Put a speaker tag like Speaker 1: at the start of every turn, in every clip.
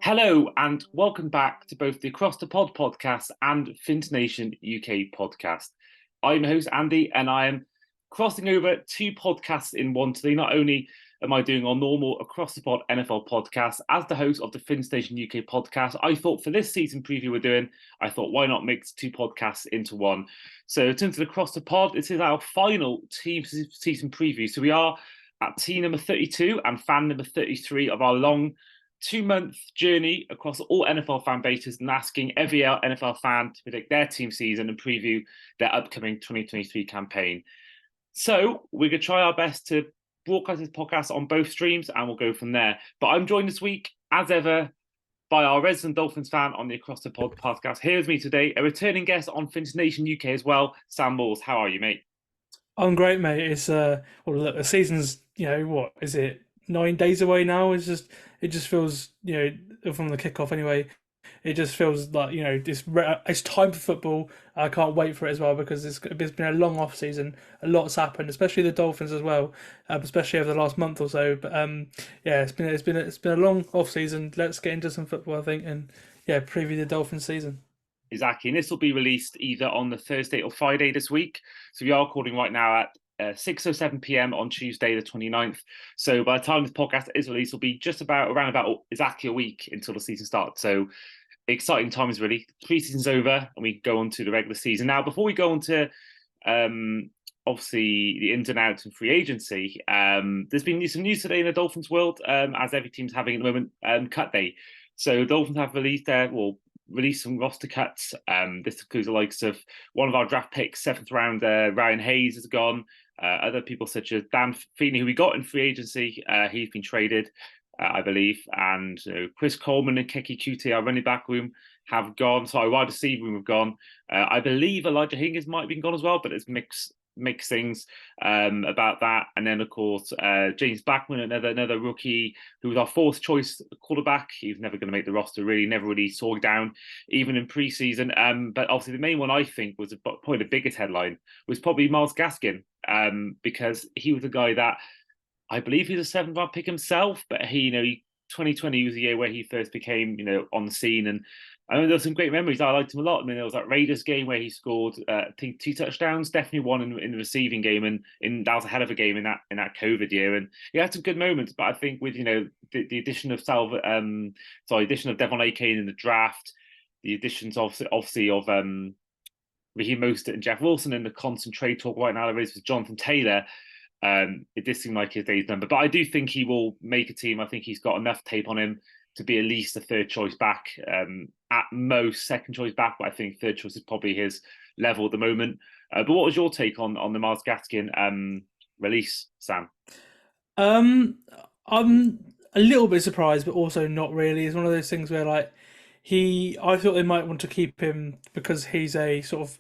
Speaker 1: Hello and welcome back to both the Across the Pod podcast and FinsNationUK podcast. I'm host Andy and I am crossing over two podcasts in one today. Not only am I doing our normal Across the Pod NFL podcast as the host of the FinsNationUK podcast, I thought for this season preview we're doing, I thought why not mix two podcasts into one. So in terms of Across the Pod, this is our final team season preview. So we are at team number 32 and fan number 33 of our long 2-month journey across all NFL fan bases and asking every NFL fan to predict their team season and preview their upcoming 2023 campaign. So we're going to try our best to broadcast this podcast on both streams and we'll go from there. But I'm joined this week, as ever, by our resident Dolphins fan on the Across the Pod podcast. Here's me today, a returning guest on Finch Nation UK as well, Sam Moores. How are you, mate?
Speaker 2: I'm great, mate. It's well, look, the season's what is it? 9 days away now. It just feels from the kickoff anyway. It just feels like it's time for football. I can't wait for it as well because it's been a long off season. A lot's happened, especially the Dolphins as well, especially over the last month or so. But yeah, it's been a long off season. Let's get into some football, I think, and yeah, preview the Dolphins season.
Speaker 1: Exactly. And this will be released either on the Thursday or Friday this week. So we are recording right now at 6:07 p.m. on Tuesday, the 29th. So by the time this podcast is released, it'll be just around about exactly a week until the season starts. So exciting times, really. Pre-season's over and we go on to the regular season. Now, before we go on to obviously the ins and outs and free agency, there's been some news today in the Dolphins world, as every team's having at the moment, cut day. So Dolphins have released some roster cuts. This includes the likes of one of our draft picks, seventh round, Ryan Hayes has gone. Other people such as Dan Feeney, who we got in free agency, he's been traded, I believe. And Chris Coleman and Keke Coutee, our running back room, have gone. So our wide receiver room have gone. I believe Elijah Higgins might have been gone as well, but it's mixed things about that. And then, of course, James Blackman, another rookie who was our fourth choice quarterback. He's never going to make the roster, really, never really saw down, even in preseason. But obviously, the main one I think was probably the biggest headline was probably Myles Gaskin, because he was a guy that I believe he's a seventh round pick himself, but he 2020 was the year where he first became, on the scene. And I mean, there were some great memories. I liked him a lot. I mean, there was that Raiders game where he scored, I think, 2 touchdowns, definitely one in the receiving game, and that was a hell of a game in that COVID year. And he had some good moments, but I think with the addition of addition of Devon Achane in the draft, the additions obviously of Raheem Mostert and Jeff Wilson, and the constant trade talk right now there is with Jonathan Taylor. It did seem like his day's number, but I do think he will make a team. I think he's got enough tape on him to be at least a third choice back, at most second choice back, but I think third choice is probably his level at the moment. But what was your take on the Myles Gaskin release, Sam?
Speaker 2: I'm a little bit surprised, but also not really. It's one of those things where I thought they might want to keep him because he's a sort of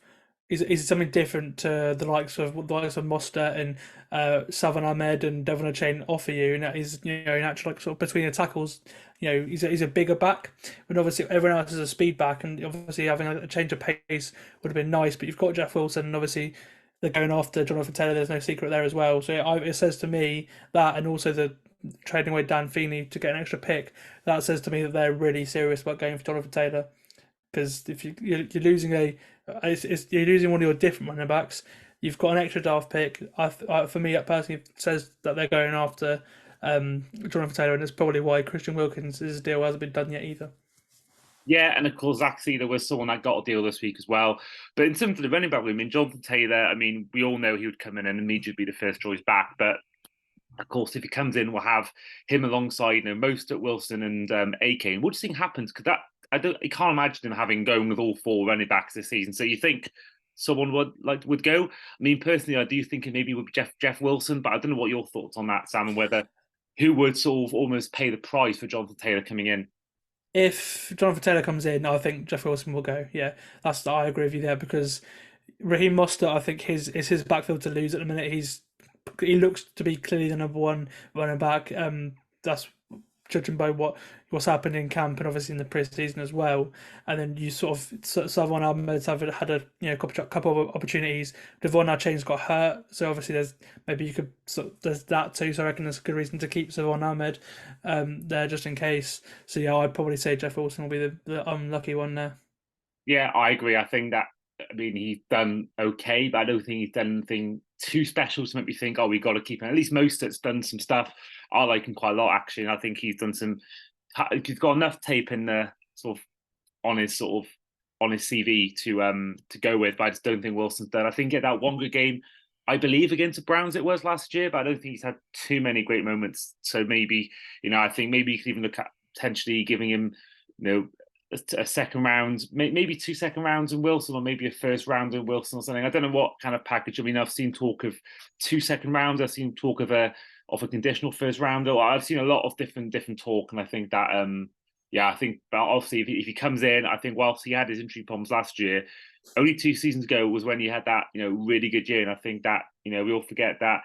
Speaker 2: is something different to the likes of Mostert and Savon Ahmed and Devon Achane offer you, and that is natural, like sort of between the tackles. He's a bigger back, but obviously everyone else is a speed back, and obviously having a change of pace would have been nice. But you've got Jeff Wilson, and obviously they're going after Jonathan Taylor. There's no secret there as well. So it says to me that, and also the trading away Dan Feeney to get an extra pick, that says to me that they're really serious about going for Jonathan Taylor. Because if you're losing you're losing one of your different running backs, you've got an extra draft pick. For me, it personally says that they're going after Jonathan Taylor, and it's probably why Christian Wilkins' deal hasn't been done yet either.
Speaker 1: Yeah, and of course, Zach Sealer was someone that got a deal this week as well. But in terms of the running back room, Jonathan Taylor, I mean, we all know he would come in and immediately be the first choice back. But of course, if he comes in, we'll have him alongside Mostert, Wilson, and Achane. What do you think happens? Because I can't imagine him going with all four running backs this season. So you think someone would go? I mean, personally, I do think it maybe would be Jeff Wilson, but I don't know what your thoughts on that, Sam, and whether who would sort of almost pay the price for Jonathan Taylor coming in.
Speaker 2: If Jonathan Taylor comes in, I think Jeff Wilson will go. Yeah, I agree with you there because Raheem Mostert, I think is his backfield to lose at the minute. He looks to be clearly the number one running back. That's judging by what's happened in camp and obviously in the pre-season as well. And then you sort of Savon Ahmed's have had a couple of opportunities. Devon Achaine's got hurt, so obviously there's that too. So I reckon there's a good reason to keep Savon Ahmed there just in case. So yeah, I'd probably say Jeff Wilson will be the unlucky one there.
Speaker 1: Yeah, I agree. I think that, I mean, he's done okay, but I don't think he's done anything too special to make me think, oh, we got to keep him. At least Mostert's done some stuff. I like him quite a lot, actually. And I think he's done some, he's got enough tape in the sort of on his CV to go with, but I just don't think Wilson's done. I think at that one good game, I believe against the Browns it was last year, but I don't think he's had too many great moments. So maybe, I think maybe you could even look at potentially giving him, a second round, maybe 2 second rounds in Wilson, or maybe a first round in Wilson or something. I don't know what kind of package. I mean, I've seen talk of 2 second rounds. I've seen talk of a conditional first rounder. I've seen a lot of different talk, and I think that I think, but obviously if he comes in, I think whilst he had his injury problems last year, only 2 seasons ago was when he had that really good year, and I think that we all forget that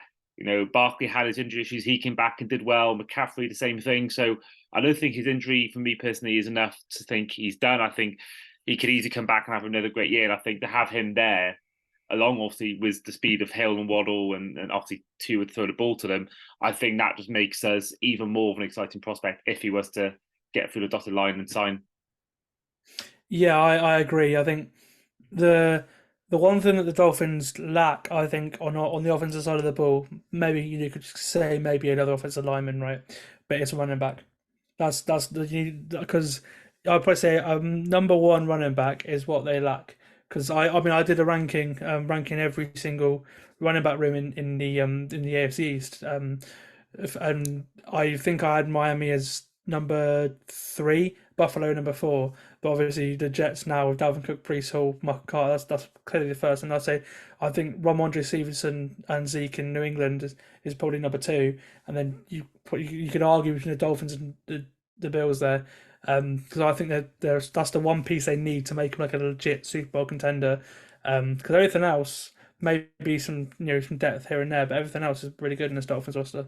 Speaker 1: Barkley had his injury issues. He came back and did well. McCaffrey, the same thing. So I don't think his injury, for me personally, is enough to think he's done. I think he could easily come back and have another great year. And I think to have him there, along obviously with the speed of Hill and Waddle, and obviously two would throw the ball to them, I think that just makes us even more of an exciting prospect if he was to get through the dotted line and sign.
Speaker 2: Yeah, I agree. I think the the one thing that the Dolphins lack, I think, on the offensive side of the ball, maybe you could say maybe another offensive lineman, right? But it's a running back. That's because I'd probably say number one running back is what they lack. Because I mean I did a ranking every single running back room in the AFC East, and I think I had Miami as number three, Buffalo number four, but obviously the Jets now with Dalvin Cook, Breece Hall, Michael Carter, that's clearly the first. And I think Ramondre Stevenson and Zeke in New England is probably number two, and then you could argue between the Dolphins and the Bills there, because I think that's the one piece they need to make them like a legit Super Bowl contender. Because everything else maybe some depth here and there, but everything else is really good in this Dolphins roster.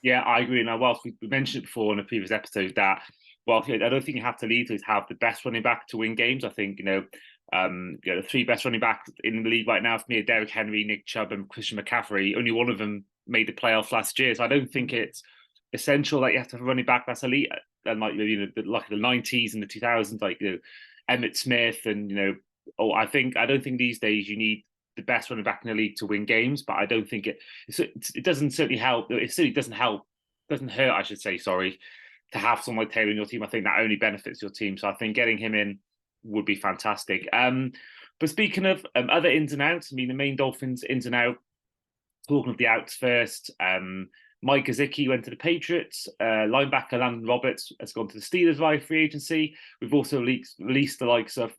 Speaker 1: Yeah, I agree. Now, whilst we mentioned it before in a previous episode that, well, I don't think you have to lead to have the best running back to win games. I think, the three best running backs in the league right now for me are Derrick Henry, Nick Chubb, and Christian McCaffrey. Only one of them made the playoffs last year. So I don't think it's essential that you have to have a running back that's elite. And like, like the 90s and the 2000s, like, Emmett Smith and, I don't think these days you need the best running back in the league to win games, but I don't think it doesn't certainly help. It certainly doesn't hurt, I should say, sorry, to have someone like Taylor in your team. I think that only benefits your team. So I think getting him in would be fantastic. But speaking of other ins and outs, I mean, the main Dolphins ins and out, talking of the outs first, Mike Gesicki went to the Patriots. Linebacker Landon Roberts has gone to the Steelers via free agency. We've also released the likes of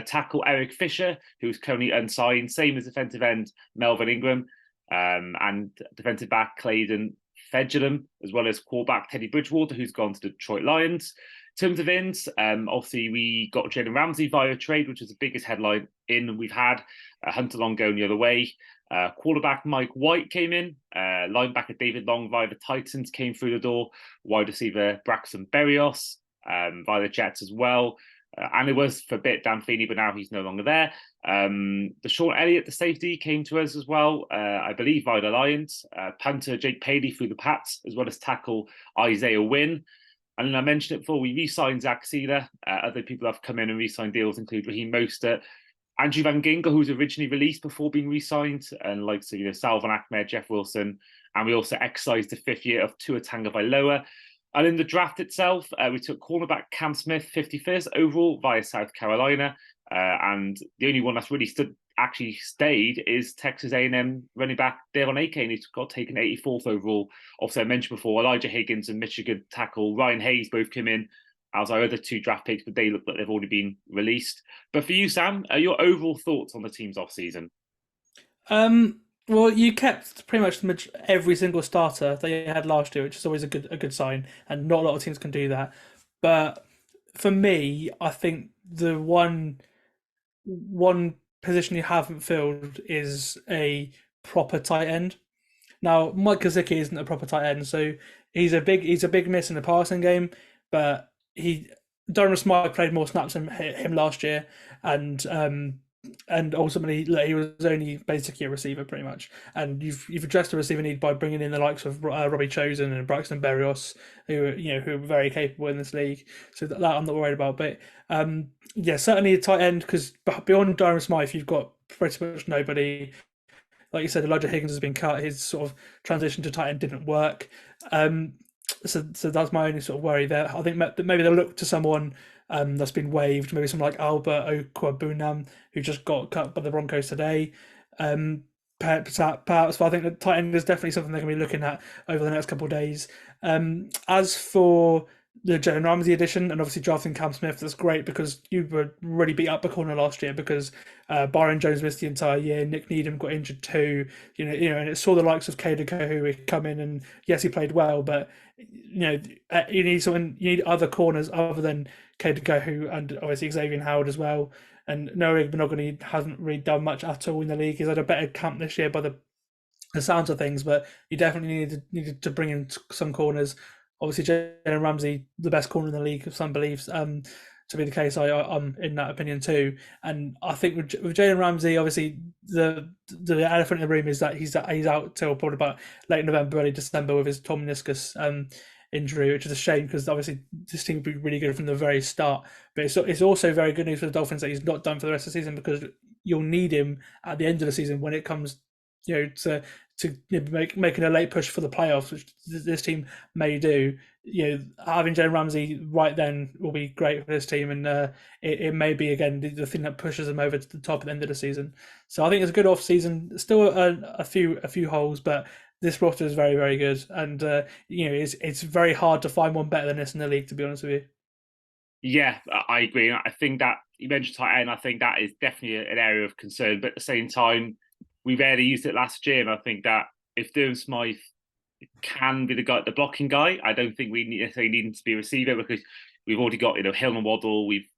Speaker 1: tackle Eric Fisher, who's currently unsigned, same as defensive end Melvin Ingram, and defensive back Clayton Fedulum, as well as quarterback Teddy Bridgewater, who's gone to the Detroit Lions. In terms of ins, obviously we got Jalen Ramsey via trade, which is the biggest headline in we've had. Hunter Long going the other way. Quarterback Mike White came in. Linebacker David Long via the Titans came through the door. Wide receiver Braxton Berrios via the Jets as well. And it was for a bit Dan Feeney, but now he's no longer there. Deshaun Elliott, the safety, came to us as well, I believe, via the Lions. Punter Jake Paley through the Pats, as well as tackle Isaiah Wynn. And then I mentioned it before, we re-signed Zach Sealer. Other people have come in and re-signed deals include Raheem Mostert, Andrew Van Ginkel, who was originally released before being re-signed, and like so, Salvon Ahmed, Jeff Wilson, and we also exercised the fifth year of Tua Tagovailoa. And in the draft itself, we took cornerback Cam Smith, 51st overall via South Carolina, and the only one that's really stayed is Texas A&M running back Devon Achane, who's got taken 84th overall. Also, I mentioned before, Elijah Higgins and Michigan tackle Ryan Hayes both came in as our other two draft picks, but they look like they've already been released. But for you, Sam, your overall thoughts on the team's off-season?
Speaker 2: Well, you kept pretty much every single starter that you had last year, which is always a good sign, and not a lot of teams can do that. But for me, I think the one position you haven't filled is a proper tight end. Now, Mike Gesicki isn't a proper tight end, so he's a big miss in the passing game, but he Durham Smythe played more snaps than him last year, and ultimately like, he was only basically a receiver pretty much. And you've addressed the receiver need by bringing in the likes of Robbie Chosen and Braxton Berrios, who are very capable in this league. So that I'm not worried about. But yeah, certainly a tight end because beyond Durham Smythe, you've got pretty much nobody. Like you said, Elijah Higgins has been cut. His sort of transition to tight end didn't work. Um, so that's my only sort of worry there. I think maybe they'll look to someone that's been waived, maybe someone like Albert Okwabunam, who just got cut by the Broncos today. Perhaps, but I think the tight end is definitely something they're going to be looking at over the next couple of days. As for the Jalen Ramsey edition, and obviously drafting Cam Smith, that's great because you were really beat up the corner last year because Byron Jones missed the entire year, Nick Needham got injured too, and it saw the likes of Caden Kohu come in, and yes, he played well, but you need someone, you need other corners other than Caden Kohu and obviously Xavier Howard as well. And Noah Monogany hasn't really done much at all in the league. He's had a better camp this year by the sounds of things, but you definitely needed to bring in some corners. Obviously, Jalen Ramsey, the best corner in the league, if some believes to be the case. I'm in that opinion too. And I think with Jalen Ramsey, obviously the elephant in the room is that he's out till probably about late November, early December with his torn meniscus injury, which is a shame because obviously this team would be really good from the very start. But it's also very good news for the Dolphins that he's not done for the rest of the season because you'll need him at the end of the season when it comes, to making a late push for the playoffs, which this team may do. Having Jalen Ramsey right then will be great for this team, and it may be again the thing that pushes them over to the top at the end of the season. So I think it's a good off season. Still a few holes, but this roster is very very good, and it's very hard to find one better than this in the league. To be honest with you.
Speaker 1: Yeah, I agree. I think that you mentioned tight end. I think that is definitely an area of concern. But at the same time, we rarely used it last year, and I think that if Durham Smythe can be the blocking guy, I don't think we necessarily need him to be a receiver because we've already got Hill and Waddle. We've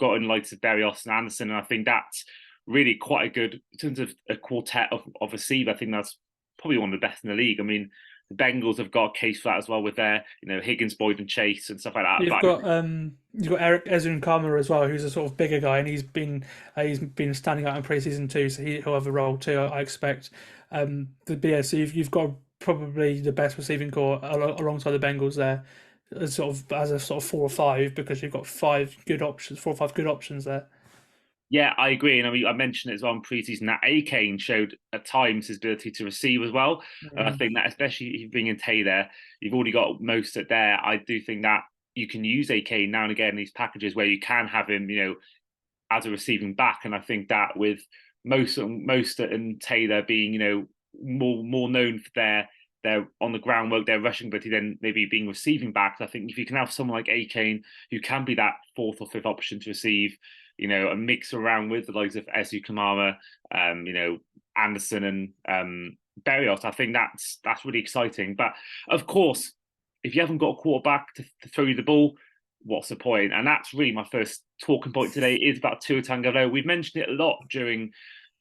Speaker 1: gotten likes of Berrios and Anderson, and I think that's really quite a good in terms of a quartet of receiver. I think that's probably one of the best in the league. I mean, the Bengals have got a case for that as well with their Higgins, Boyd, and Chase and stuff like that.
Speaker 2: You've got Eric Ezun-Kamara as well, who's a sort of bigger guy, and he's been standing out in preseason too, so he'll have a role too, I expect. So you've got probably the best receiving core alongside the Bengals there, as a sort of 4 or 5 because you've got 4 or 5 good options there.
Speaker 1: Yeah, I agree. And I mean, I mentioned it as well in preseason that A-Kane showed at times his ability to receive as well. And I think that especially if you bring in Taylor, you've already got Mostert there. I do think that you can use A-Kane now and again in these packages where you can have him, as a receiving back. And I think that with Mostert and Taylor being, more known for their on the ground work, their rushing ability, then maybe being receiving backs. I think if you can have someone like A-Kane who can be that 4th or 5th option to receive, and mix around with the likes of Ezu Kamara, Anderson and Berrios, I think that's really exciting. But of course, if you haven't got a quarterback to throw you the ball, what's the point? And that's really my first talking point today is about Tua Tagovailoa. We've mentioned it a lot during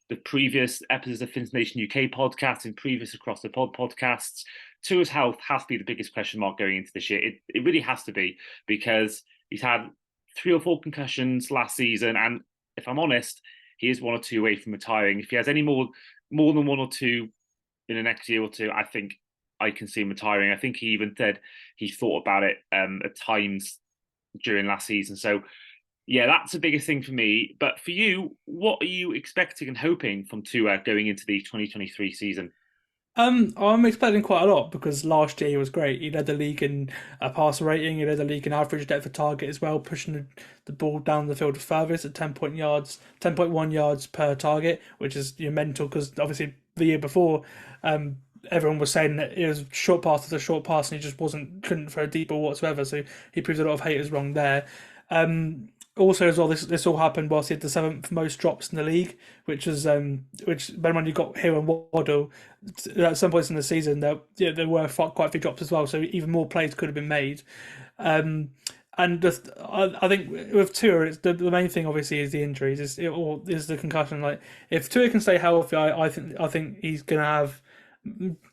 Speaker 1: the previous episodes of FinsNationUK podcast and previous Across the Pod podcasts. Tua's health has to be the biggest question mark going into this year. It really has to be because he's had 3 or 4 concussions last season, and if I'm honest, he is 1 or 2 away from retiring. If he has any more than 1 or 2 in the next year or 2, I think I can see him retiring. I think he even said he thought about it at times during last season. So yeah, that's the biggest thing for me. But for you, what are you expecting and hoping from Tua going into the 2023 season?
Speaker 2: I'm expecting quite a lot because last year he was great. He led the league in passer rating. He led the league in average depth of target as well, pushing the ball down the field furthest at 10.1 yards per target, which is mental because obviously the year before, everyone was saying that it was short pass after short pass and he just couldn't throw a deep ball whatsoever. So he proved a lot of haters wrong there. Also, as well, this all happened whilst he had the 7th most drops in the league, which bear in mind you got Hill and Waddle at some points in the season. There were quite a few drops as well, so even more plays could have been made. And just, I think with Tua, the main thing obviously is the injuries, is the concussion. Like if Tua can stay healthy, I think he's gonna have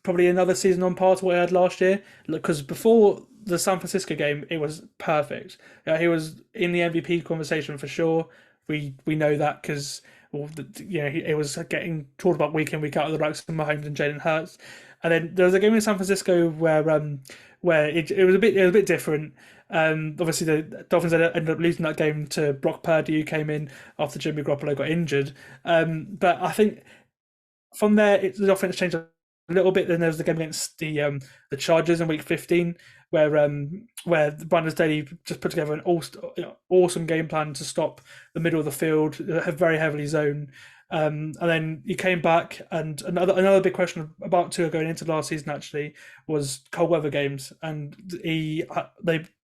Speaker 2: probably another season on par to what he had last year. Because before the San Francisco game, it was perfect. He was in the MVP conversation for sure. We know that because well, it was getting talked about week in week out of the likes of Mahomes and Jalen Hurts. And then there was a game in San Francisco where it was a bit different. Obviously, the Dolphins ended up losing that game to Brock Purdy, who came in after Jimmy Garoppolo got injured. But I think from there, the offense changed a little bit. Then there was the game against the Chargers in Week 15, where Brandon Staley just put together an awesome game plan to stop the middle of the field, very heavily zone. And then he came back, and another big question about Tua going into last season actually was cold weather games, and they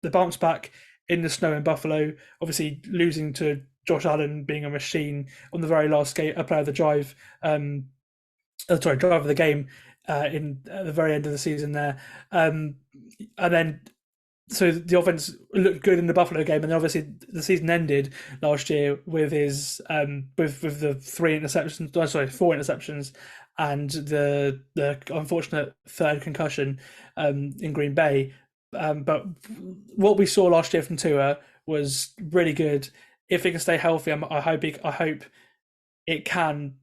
Speaker 2: bounced back in the snow in Buffalo, obviously losing to Josh Allen being a machine on the very last play of the drive. Drive of the game in at the very end of the season there, and then so the offense looked good in the Buffalo game, and then obviously the season ended last year with his with the four interceptions, and the unfortunate third concussion in Green Bay. But what we saw last year from Tua was really good. If he can stay healthy, I hope it can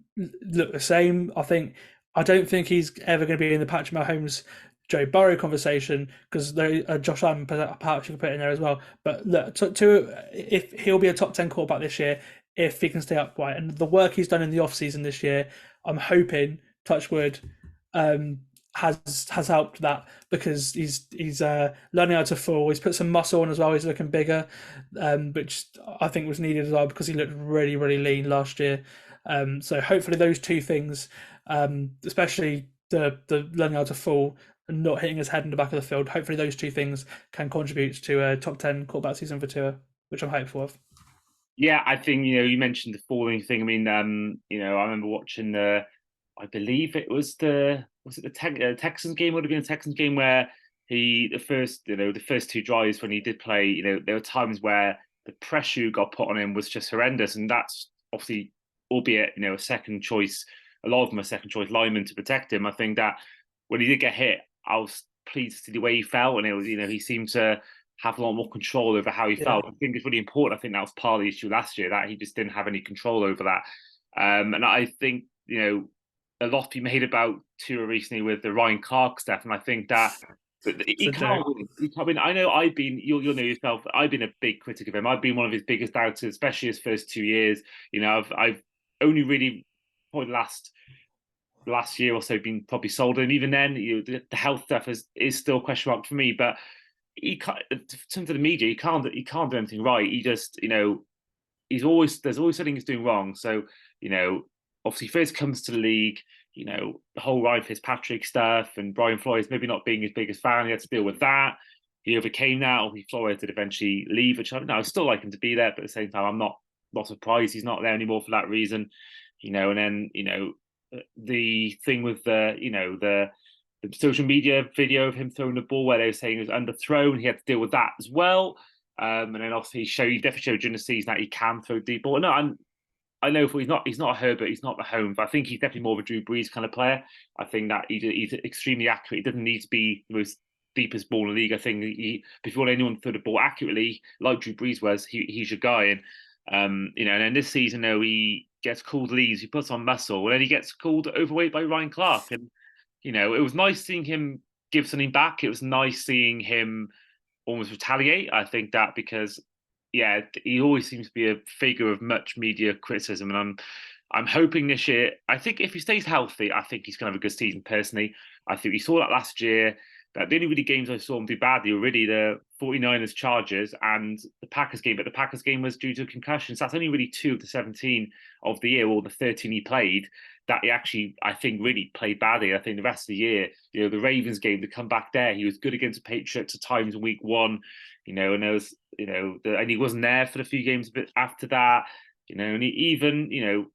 Speaker 2: look the same. I don't think he's ever going to be in the Patrick Mahomes, Joe Burrow conversation because Josh Allen perhaps you can put in there as well. But look, if he'll be a top 10 quarterback this year, if he can stay upright, and the work he's done in the offseason this year, I'm hoping, touch wood, has helped that because he's learning how to fall. He's put some muscle on as well. He's looking bigger, which I think was needed as well because he looked really really lean last year. So hopefully those two things, especially the learning how to fall and not hitting his head in the back of the field, hopefully those two things can contribute to a top 10 quarterback season for Tua, which I'm hopeful of.
Speaker 1: Yeah, I think you mentioned the falling thing. I mean, I remember watching I believe it was the Texans game. Would have been a Texans game where the first two drives when he did play. There were times where the pressure who got put on him was just horrendous, and that's obviously, albeit a second choice, a lot of them are second choice linemen to protect him. I think that when he did get hit, I was pleased to see the way he felt, and it was he seemed to have a lot more control over how he
Speaker 2: Yeah,
Speaker 1: felt. I think it's really important. I think that was part of the issue last year, that he just didn't have any control over that. And I think a lot to be made about Tua recently with the Ryan Clark stuff, and I think that
Speaker 2: it's
Speaker 1: he
Speaker 2: a joke.
Speaker 1: can't. I mean, I know you'll know yourself. I've been a big critic of him. I've been one of his biggest doubters, especially his first 2 years. I've only really probably last year or so been probably sold, and even then, the health stuff is still a question mark for me. But he can't, in terms of the media, he can't do anything right. He just there's always something he's doing wrong. So you know, obviously, first comes to the league, the whole Ryan Fitzpatrick stuff and Brian Flores maybe not being his biggest fan. He had to deal with that. He overcame that. Obviously, Flores did eventually leave, which I still like him to be there, but at the same time, I'm not surprised he's not there anymore for that reason. And then the thing with the social media video of him throwing the ball where they were saying it was underthrown. He had to deal with that as well. And then obviously he definitely showed during the season that he can throw deep ball. No, I know he's not a Herbert, he's not Mahomes, but I think he's definitely more of a Drew Brees kind of player. I think that he's extremely accurate. He doesn't need to be the most deepest ball in the league. I think if you want anyone to throw the ball accurately, like Drew Brees was, he's your guy. And then this season, though, he gets called leads, he puts on muscle, and then he gets called overweight by Ryan Clark. And it was nice seeing him give something back. It was nice seeing him almost retaliate. I think that because, yeah, he always seems to be a figure of much media criticism, and I'm hoping this year. I think if he stays healthy, I think he's going to have a good season. Personally, I think we saw that last year. That the only really games I saw him do badly were really the 49ers Chargers and the Packers game, but the Packers game was due to a concussion. So that's only really 2 of the 17 of the year, or the 13 he played, that he actually, I think, really played badly. I think the rest of the year, the Ravens game, to come back there, he was good against the Patriots at times in week one, and there was, and he wasn't there for the few games a bit after that, and even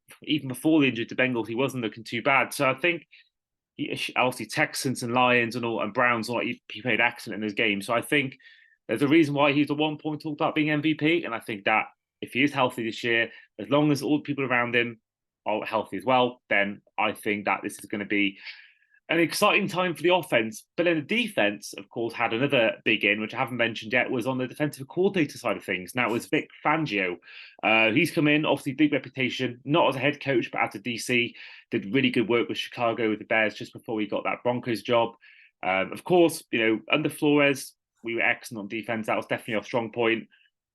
Speaker 1: before the injury to Bengals, he wasn't looking too bad. So I think obviously Texans and Lions and Browns, he played excellent in those games. So I think there's a reason why he's the 1 point talked about being MVP, and I think that if he is healthy this year, as long as all the people around him are healthy as well, then I think that this is going to be an exciting time for the offense. But then the defense, of course, had another big in, which I haven't mentioned yet, was on the defensive coordinator side of things. Now it was Vic Fangio. He's come in, obviously big reputation, not as a head coach, but as a DC. Did really good work with Chicago with the Bears just before he got that Broncos job. Of course, under Flores, we were excellent on defense. That was definitely our strong point.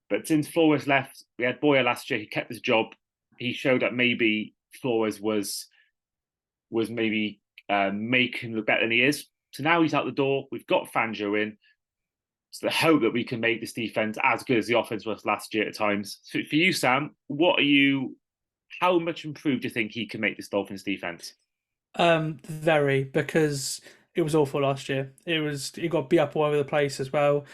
Speaker 1: But since Flores left, we had Boyer last year. He kept his job. He showed that maybe Flores was maybe making look better than he is. So now he's out the door. We've got Fangio in. So the hope that we can make this defense as good as the offense was last year at times. So for you, Sam, how much improved do you think he can make this Dolphins defense?
Speaker 2: Very, because it was awful last year. He got beat up all over the place as well.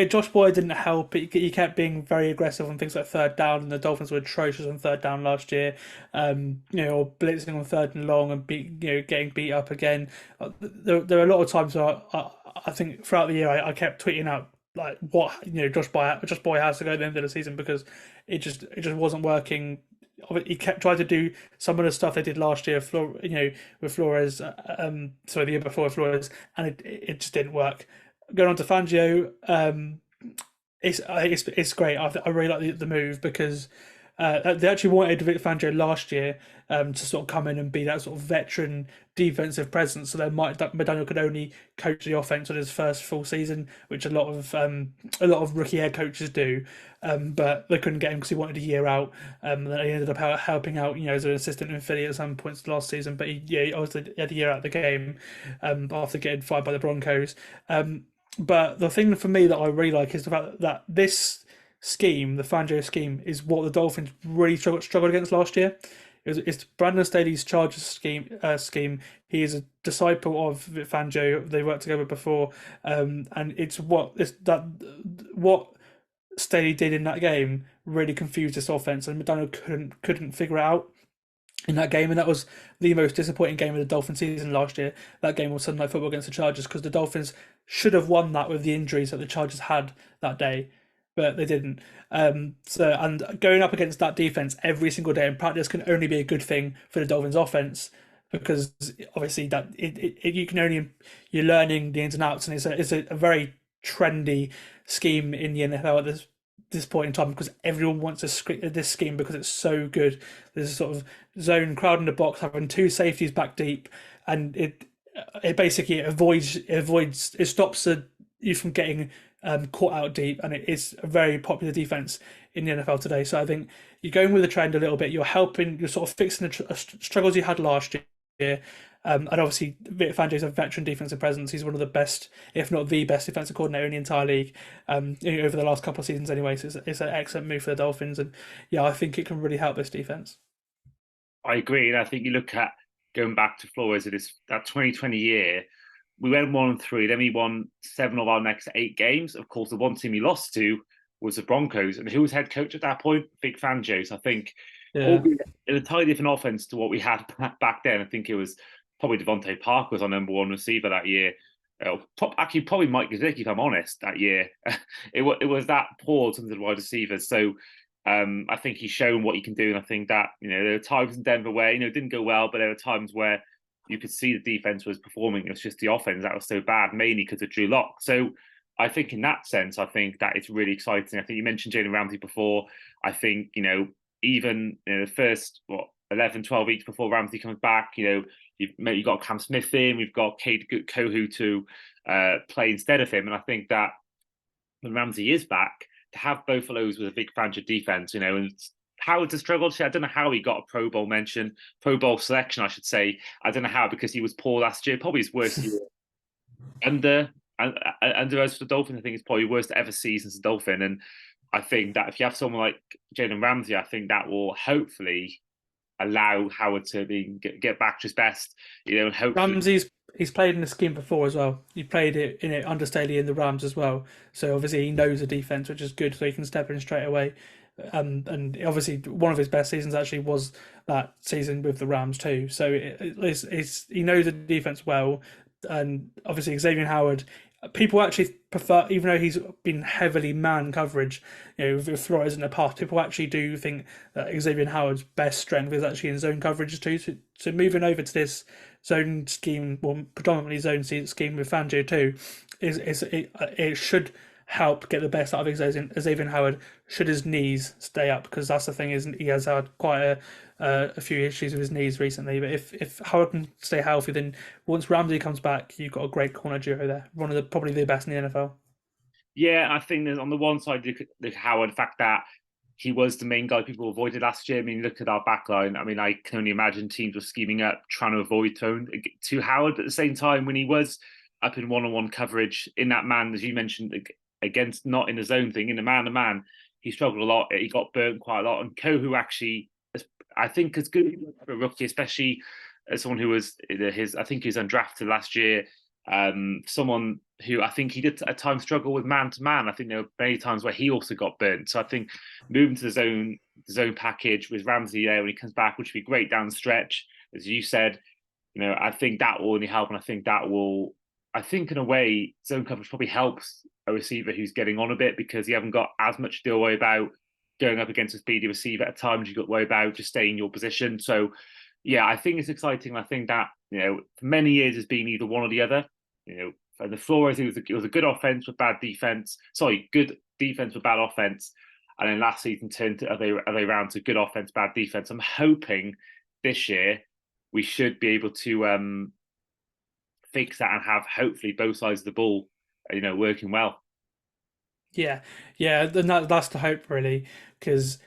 Speaker 2: Josh Boyd didn't help. He kept being very aggressive on things like third down, and the Dolphins were atrocious on third down last year. Or blitzing on third and long and getting beat up again. There are a lot of times where I think throughout the year I kept tweeting out like what Josh Boyd has to go at the end of the season because it just wasn't working. He kept trying to do some of the stuff they did last year, with Flores. Sorry, the year before with Flores, and it just didn't work. Going on to Fangio, it's great. I really like the move because they actually wanted Vic Fangio last year to sort of come in and be that sort of veteran defensive presence. So that McDaniel could only coach the offense on his first full season, which a lot of rookie head coaches do. But they couldn't get him because he wanted a year out. And then he ended up helping out, as an assistant in Philly at some points last season. But he obviously had a year out of the game after getting fired by the Broncos. But the thing for me that I really like is the fact that this scheme, the Fangio scheme, is what the Dolphins really struggled against last year. It's Brandon Staley's Chargers scheme. He is a disciple of Vic Fangio. They worked together before, and it's what Staley did in that game really confused this offense, and McDaniel couldn't figure it out in that game, and that was the most disappointing game of the Dolphin season last year. That game was Sunday Night Football against the Chargers because the Dolphins should have won that with the injuries that the Chargers had that day, but they didn't. And going up against that defense every single day in practice can only be a good thing for the Dolphins offense because obviously that you're learning the ins and outs, and it's a very trendy scheme in the NFL at this point in time because everyone wants this scheme because it's so good. There's a sort of zone crowd in the box, having two safeties back deep, and it basically it stops you from getting caught out deep, and it is a very popular defense in the NFL today. So I think you're going with the trend a little bit. You're sort of fixing the struggles you had last year. And obviously, Vic Fangio is a veteran defensive presence. He's one of the best, if not the best, defensive coordinator in the entire league over the last couple of seasons. Anyway, so it's an excellent move for the Dolphins, and yeah, I think it can really help this defense.
Speaker 1: I agree, and I think you look at going back to Flores, that 2020 year. We went 1-3, then we won 7 of our next 8 games. Of course, the one team we lost to was the Broncos, and who was head coach at that point? Vic Fangio. So I think an entirely different offense to what we had back then. I think it was probably Devontae Parker was our number one receiver that year. Actually, probably Mike Gesicki, if I'm honest, that year. it was that poor in terms of wide receivers. So I think he's shown what he can do, and I think that there were times in Denver where it didn't go well, but there were times where you could see the defense was performing. It was just the offense that was so bad, mainly because of Drew Lock. So I think in that sense, I think that it's really exciting. I think you mentioned Jalen Ramsey before. I think, even the first, 11, 12 weeks before Ramsey comes back, you've got Cam Smith in, we've got Cade Kohu to play instead of him. And I think that when Ramsey is back, to have both of those with a big Fangio defense, and Howard's a struggle. I don't know how he got a Pro Bowl selection, I should say. I don't know how, because he was poor last year, probably his worst year. Under as for the Dolphins, I think it's probably worst ever season as a Dolphin. And I think that if you have someone like Jalen Ramsey, I think that will hopefully allow Howard to get back to his best. And hopefully
Speaker 2: he's played in the scheme before as well. He played it in it understated in the Rams as well. So obviously he knows the defense, which is good. So he can step in straight away. And obviously one of his best seasons actually was that season with the Rams too. So he knows the defense well, and obviously Xavier Howard people actually prefer, even though he's been heavily man coverage, with Flores in the past, people actually do think that Xavier Howard's best strength is actually in zone coverage too. So moving over to this zone scheme, well, predominantly zone scheme with Fangio too, it should help get the best out of Xavier Howard should his knees stay up, because that's the thing, isn't he has had quite a few issues with his knees recently. But if Howard can stay healthy, then once Ramsey comes back, you've got a great corner duo there, one of the probably the best in the NFL.
Speaker 1: Yeah, I think there's on the one side, look at Howard, the fact that he was the main guy people avoided last year. I mean, look at our backline. I mean, I can only imagine teams were scheming up, trying to avoid throwing to Howard at the same time when he was up in one-on-one coverage in that man, as you mentioned, against not in the zone thing, in the man-to-man. He struggled a lot. He got burnt quite a lot. And Kohu actually, I think, is good for a rookie, especially as someone who was I think he was undrafted last year. Someone who I think he did at times struggle with man to man. I think there were many times where he also got burnt. So I think moving to the zone package with Ramsey there when he comes back, which would be great down the stretch, as you said. I think that will only help, and I think that will. I think in a way, zone coverage probably helps a receiver who's getting on a bit, because you haven't got as much to worry about going up against a speedy receiver at times. You've got to worry about just staying in your position. So yeah, I think it's exciting. I think that for many years has been either one or the other. For the Flores, it was a good offense with bad defense. Sorry, good defense with bad offense, and then last season turned to other round to good offense, bad defense. I'm hoping this year we should be able to fix that and have hopefully both sides of the ball, working well.
Speaker 2: Yeah, yeah, and that's the hope really, because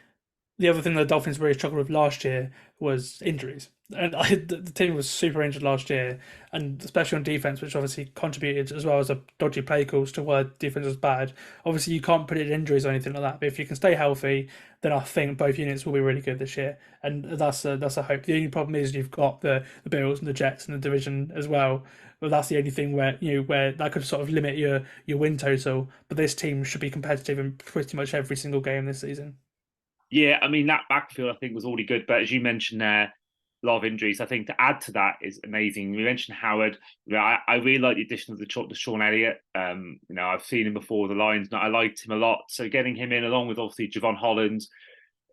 Speaker 2: the other thing the Dolphins really struggled with last year was injuries. And the team was super injured last year, and especially on defense, which obviously contributed, as well as a dodgy play calls, to why defense was bad. Obviously, you can't predict injuries or anything like that, but if you can stay healthy, then I think both units will be really good this year, and that's a hope. The only problem is you've got the Bills and the Jets in the division as well. But that's the only thing where where that could sort of limit your win total. But this team should be competitive in pretty much every single game this season.
Speaker 1: Yeah, I mean that backfield I think was already good, but as you mentioned there, a lot of injuries. I think to add to that is amazing. We mentioned Howard. I really like the addition of the Sean Elliott. I've seen him before with the Lions. I liked him a lot. So getting him in along with obviously Javon Holland,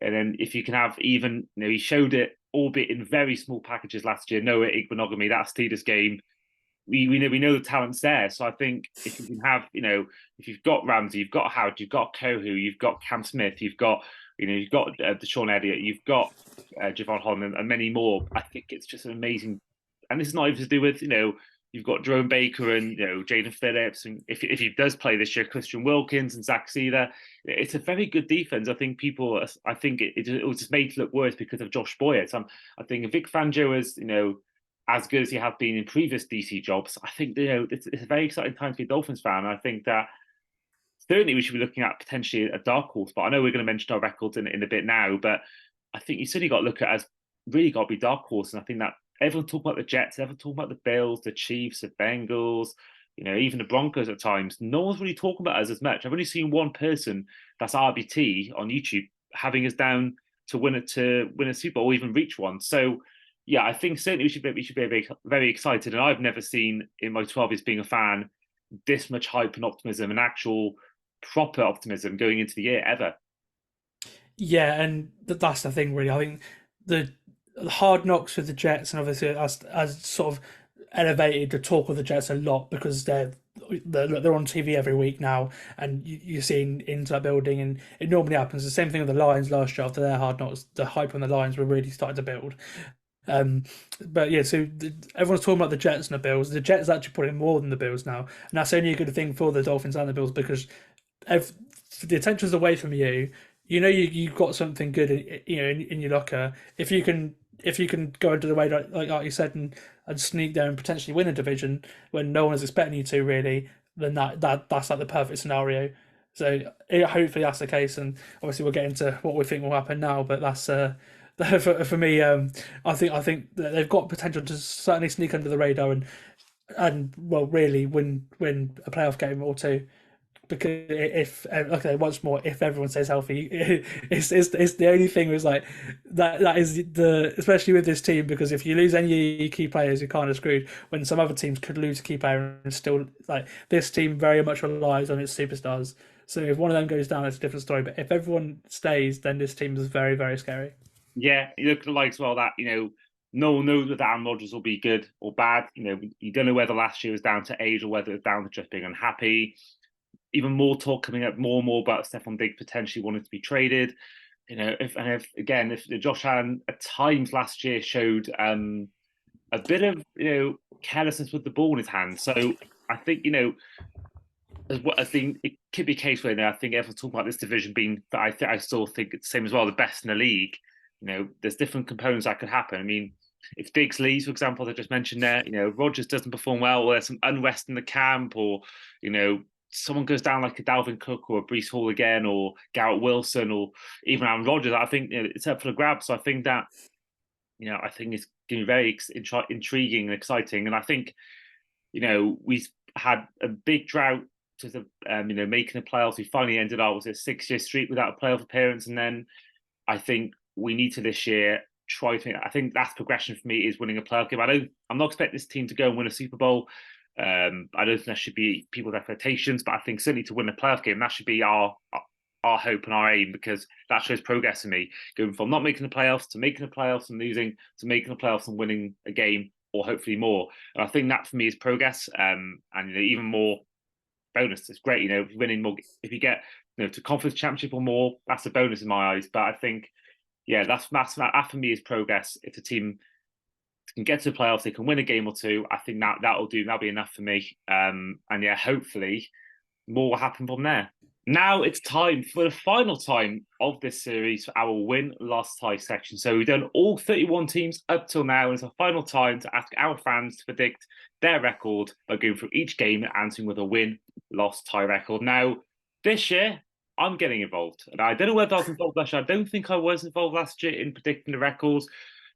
Speaker 1: and then if you can have even, he showed it, albeit in very small packages last year. Noah Igbenogany, that Steelers game. We know the talent's there. So I think if you can have, if you've got Ramsey, you've got Howard, you've got Kohu, you've got Cam Smith, you've got Sean Elliott, you've got Javon Holland, and many more. I think it's just an amazing, and this is not even to do with you've got Jerome Baker and Jaden Phillips, and if he does play this year, Christian Wilkins and Zach Sealer. It's a very good defense. I think I think it was just made to look worse because of Josh Boyer. So I think Vic Fangio is as good as he has been in previous DC jobs. I think it's a very exciting time to be a Dolphins fan. I think that certainly we should be looking at potentially a dark horse. But I know we're going to mention our records in a bit now, but I think you certainly got to look at as really got to be dark horse. And I think that everyone talking about the Jets, everyone talking about the Bills, the Chiefs, the Bengals, even the Broncos at times. No one's really talking about us as much. I've only seen one person, that's RBT on YouTube, having us down to win a Super Bowl or even reach one. So yeah, I think certainly we should be very, very excited. And I've never seen in my 12 years being a fan this much hype and optimism and actual proper optimism going into the year ever.
Speaker 2: Yeah, and that's the thing, really. I think the hard knocks with the Jets, and obviously as sort of elevated the talk of the Jets a lot, because they're on TV every week now, and you're seeing into that building, and it normally happens. The same thing with the Lions last year after their hard knocks. The hype on the Lions were really starting to build. But yeah, so everyone's talking about the Jets and the Bills. The Jets actually put in more than the Bills now, and that's only a good thing for the Dolphins and the Bills, because if the attention's away from you, you've got something good in your locker. If you can go into the way like you said, and sneak there and potentially win a division when no one is expecting you to really, then that's like the perfect scenario. So hopefully that's the case, and obviously we'll get into what we think will happen now. But that's for me. I think that they've got potential to certainly sneak under the radar and well really win a playoff game or two. because if okay, once more, if everyone stays healthy, it's the only thing was like that is the especially with this team because if you lose any key players, you're kind of screwed. When some other teams could lose a key player and still like this team very much relies on its superstars. So if one of them goes down, it's a different story. But if everyone stays, then this team is very very scary.
Speaker 1: Yeah, you look like as well that no one knows whether Aaron Rodgers will be good or bad. You don't know whether last year was down to age or whether it was down to just being unhappy. Even more talk coming up more and more about Stephon Diggs potentially wanting to be traded. If Josh Allen at times last year showed a bit of carelessness with the ball in his hand. So I think as what I think it could be a case where I think everyone's talking about this division being, but I still think it's the same as well, the best in the league. There's different components that could happen. I mean, if Diggs leaves, for example, as I just mentioned there, Rodgers doesn't perform well, or there's some unrest in the camp, or someone goes down like a Dalvin Cook or a Breece Hall again, or Garrett Wilson, or even Aaron Rodgers, I think it's up for the grabs. So I think that I think it's going to be very intriguing and exciting. And I think we've had a big drought to the making the playoffs. We finally ended up with a 6-year streak without a playoff appearance, and then I think we need to this year try to. I think that's progression for me is winning a playoff game. I'm not expecting this team to go and win a Super Bowl. I don't think that should be people's expectations, but I think certainly to win a playoff game, that should be our hope and our aim because that shows progress in me going from not making the playoffs to making the playoffs and losing to making the playoffs and winning a game or hopefully more. And I think that for me is progress. And even more bonus. It's great, if you're winning more, if you get to conference championship or more, that's a bonus in my eyes. But I think, yeah, that for me is progress. If the team can get to the playoffs, they can win a game or two. I think that'll be enough for me. And yeah, hopefully more will happen from there. Now it's time for the final time of this series for our win, loss, tie section. So we've done all 31 teams up till now, and it's our final time to ask our fans to predict their record by going through each game and answering with a win, loss, tie record. Now, this year, I'm getting involved. And I don't know whether I was involved last year. I don't think I was involved last year in predicting the records,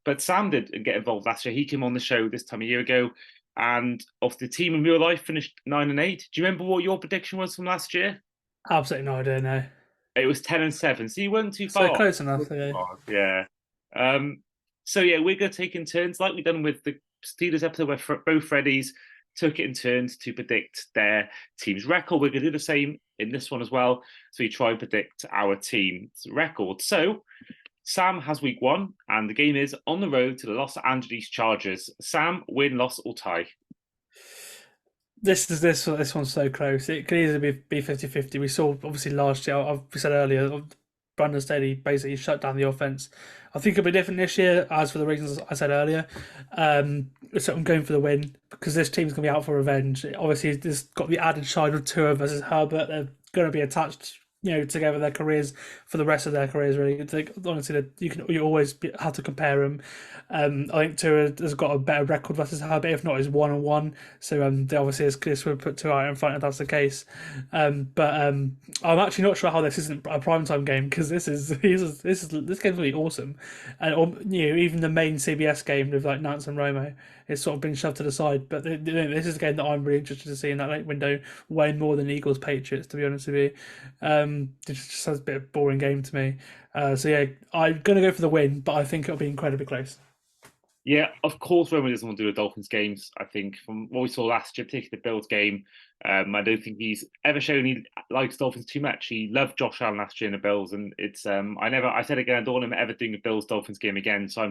Speaker 1: but Sam did get involved last year. He came on the show this time a year ago. And of the team in real life finished 9-8. Do you remember what your prediction was from last year?
Speaker 2: Absolutely no idea. No.
Speaker 1: It was 10-7, so you weren't too
Speaker 2: So
Speaker 1: far
Speaker 2: close enough. Yeah.
Speaker 1: Yeah. So yeah, we're going to take in turns, like we've done with the Steelers episode, where both Freddies took it in turns to predict their team's record. We're going to do the same in this one as well. So we try and predict our team's record. So Sam has week 1, and the game is on the road to the Los Angeles Chargers. Sam, win, loss, or tie?
Speaker 2: This one's so close. It could easily be 50-50. We saw obviously last year. We said earlier, Brandon Staley basically shut down the offense. I think it'll be different this year, as for the reasons I said earlier. So I'm going for the win because this team's going to be out for revenge. Obviously, there's got the added side of Tua versus Herbert. They're going to be attached, together their careers for the rest of their careers. Really, it's like, honestly, you always have to compare them. I think Tua has got a better record versus Herbert, if not, is 1-1. So they obviously this would put Tua out in front if that's the case. But I'm actually not sure how this isn't a primetime game because this game's really awesome, and even the main CBS game with like Nance and Romo, it's sort of been shoved to the side. But this is a game that I'm really interested to see in that late window, way more than Eagles Patriots, to be honest with you. It just sounds a bit of a boring game to me. So yeah, I'm gonna go for the win, but I think it'll be incredibly close.
Speaker 1: Yeah, of course, Roman doesn't want to do the Dolphins games. I think from what we saw last year, particularly the Bills game, I don't think he's ever shown he likes Dolphins too much. He loved Josh Allen last year in the Bills, and it's I said again, I don't want him ever doing a Bills Dolphins game again. So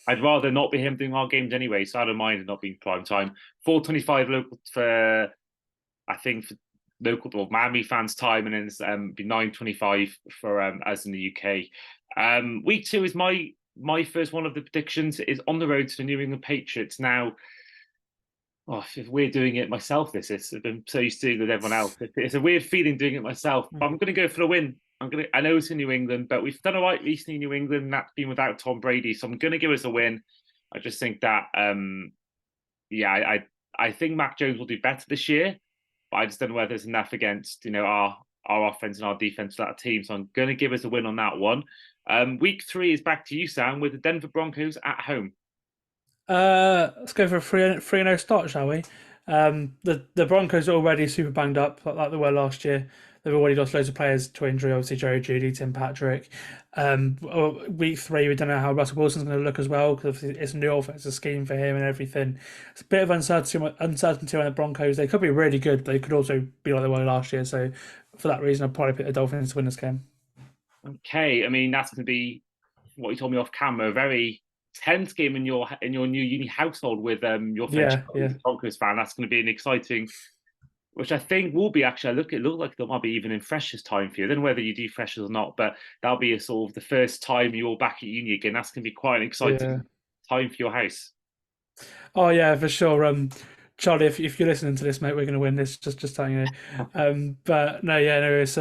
Speaker 1: I'd rather not be him doing our games anyway. So I don't mind it not being prime time. 4:25 local for I think for local or Miami fans time, and then it's be 9:25 for us in the UK. Week 2 is my first one of the predictions is on the road to the New England Patriots. Now, if we're doing it myself, I've been so used to doing it with everyone else. It's a weird feeling doing it myself. But I'm going to go for the win. I know it's in New England, but we've done all right recently in New England. And that's been without Tom Brady, so I'm going to give us a win. I just think that, I think Mac Jones will do better this year, but I just don't know whether there's enough against our offense and our defense for that team. So I'm going to give us a win on that one. Week 3 is back to you, Sam, with the Denver Broncos at home.
Speaker 2: Let's go for a 3-0 start, shall we? The Broncos are already super banged up, like they were last year. They've already lost loads of players to injury. Obviously, Jerry Jeudy, Tim Patrick. Week 3, we don't know how Russell Wilson's going to look as well because it's a new offensive scheme for him and everything. It's a bit of uncertainty on the Broncos. They could be really good, but they could also be like they were last year. So for that reason, I'd probably pick the Dolphins to win this game.
Speaker 1: Okay, I mean that's going to be what you told me off camera. A very tense game in your new uni household with your friend
Speaker 2: Yeah,
Speaker 1: Charlie,
Speaker 2: yeah.
Speaker 1: the Broncos fan. That's going to be an exciting, which I think will be actually. It looked like there might be even in freshers time for you. I don't know whether you do freshers or not, but that'll be a sort of the first time you're back at uni again. That's going to be quite an
Speaker 2: Yeah.
Speaker 1: exciting time for your house.
Speaker 2: Oh yeah, for sure. Charlie, if you're listening to this, mate, we're going to win this. Just telling you. But no, yeah, no, it's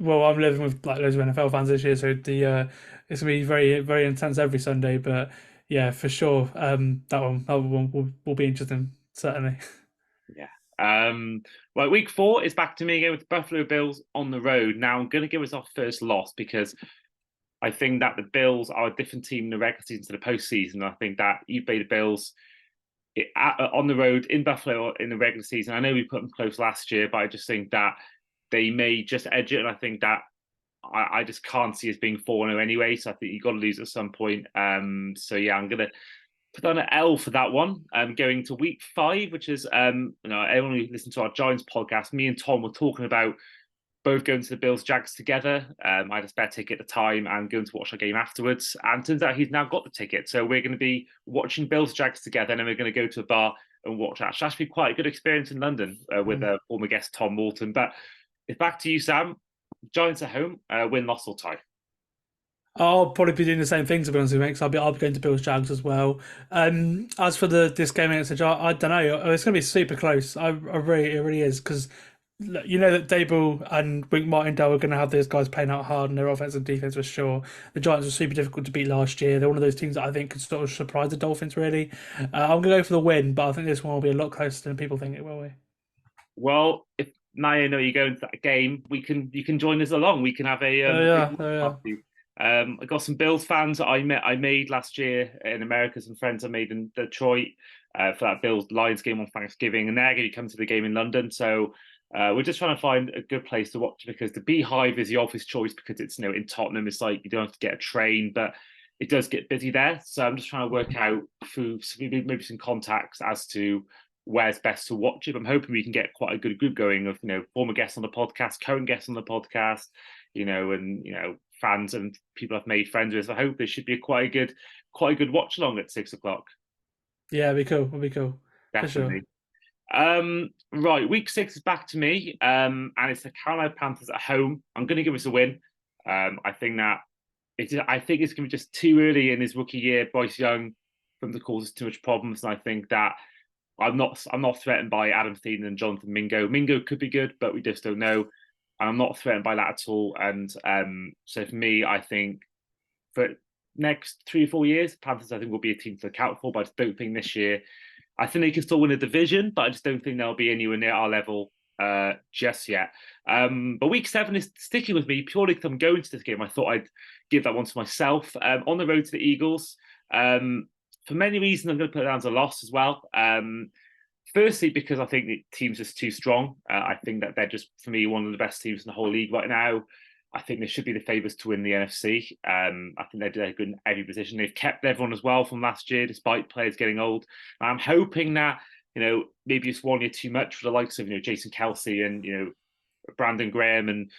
Speaker 2: well, I'm living with like loads of NFL fans this year, so the it's gonna be very intense every Sunday. But yeah, for sure, that one will be interesting certainly.
Speaker 1: Yeah. Right, week 4 is back to me again with the Buffalo Bills on the road. Now I'm going to give us our first loss because I think that the Bills are a different team in the regular season to the postseason. I think that you play the Bills on the road in Buffalo in the regular season. I know we put them close last year, but I just think that they may just edge it. And I think that I just can't see us being 4-0 anyway. So I think you've got to lose at some point. So yeah, I'm going to put on an L for that one. Going to week 5, which is, everyone who listened to our Giants podcast, me and Tom were talking about both going to the Bills Jags together. I had a spare ticket at the time and going to watch our game afterwards. And turns out he's now got the ticket. So we're going to be watching Bills Jags together and then we're going to go to a bar and watch that. It's actually quite a good experience in London with former guest Tom Walton. But it's back to you, Sam. Giants at home, win, loss, or tie.
Speaker 2: I'll probably be doing the same thing to be honest with you, mate. 'Cause I'll be going to Bills Jags as well. As for this game against the Giants, I don't know. It's going to be super close. It really is because you know that Dable and Wink Martindale are going to have those guys playing out hard in their offense and defense for sure. The Giants were super difficult to beat last year. They're one of those teams that I think could sort of surprise the Dolphins. Really, I'm going to go for the win, but I think this one will be a lot closer than people think it will be.
Speaker 1: Well, if Naya know you go into that game, we can you can join us along. We can have a big
Speaker 2: Yeah, yeah.
Speaker 1: party. I got some Bills fans that I made last year in America. Some friends I made in Detroit for that Bills Lions game on Thanksgiving, and they're going to come to the game in London. So we're just trying to find a good place to watch because the Beehive is the obvious choice because it's in Tottenham. It's like you don't have to get a train, but it does get busy there. So I'm just trying to work out through maybe some contacts as to where's best to watch it. I'm hoping we can get quite a good group going of former guests on the podcast, current guests on the podcast, and fans and people I've made friends with. So I hope there should be quite a good watch along at 6 o'clock.
Speaker 2: Yeah, it'd be cool. It'd be cool for sure.
Speaker 1: Definitely. Right, week 6 is back to me, and it's the Carolina Panthers at home. I'm going to give us a win. I think that I think it's going to be just too early in his rookie year, Bryce Young, for him to cause us too much problems. And I think that I'm not threatened by Adam Thielen and Jonathan Mingo. Mingo could be good, but we just don't know. And I'm not threatened by that at all. And so for me, I think for next 3 or 4 years, Panthers I think will be a team to look out for. But I just don't think this year. I think they can still win a division, but I just don't think they'll be anywhere near our level just yet. But week 7 is sticking with me purely because I'm going to this game. I thought I'd give that one to myself. On the road to the Eagles. For many reasons, I'm going to put it down as a loss as well. Firstly, because I think the team's just too strong. I think that they're just, for me, one of the best teams in the whole league right now. I think they should be the favourites to win the NFC. I think they're good in every position. They've kept everyone as well from last year, despite players getting old. And I'm hoping that, maybe it's 1 year too much for the likes of, Jason Kelsey and, Brandon Graham and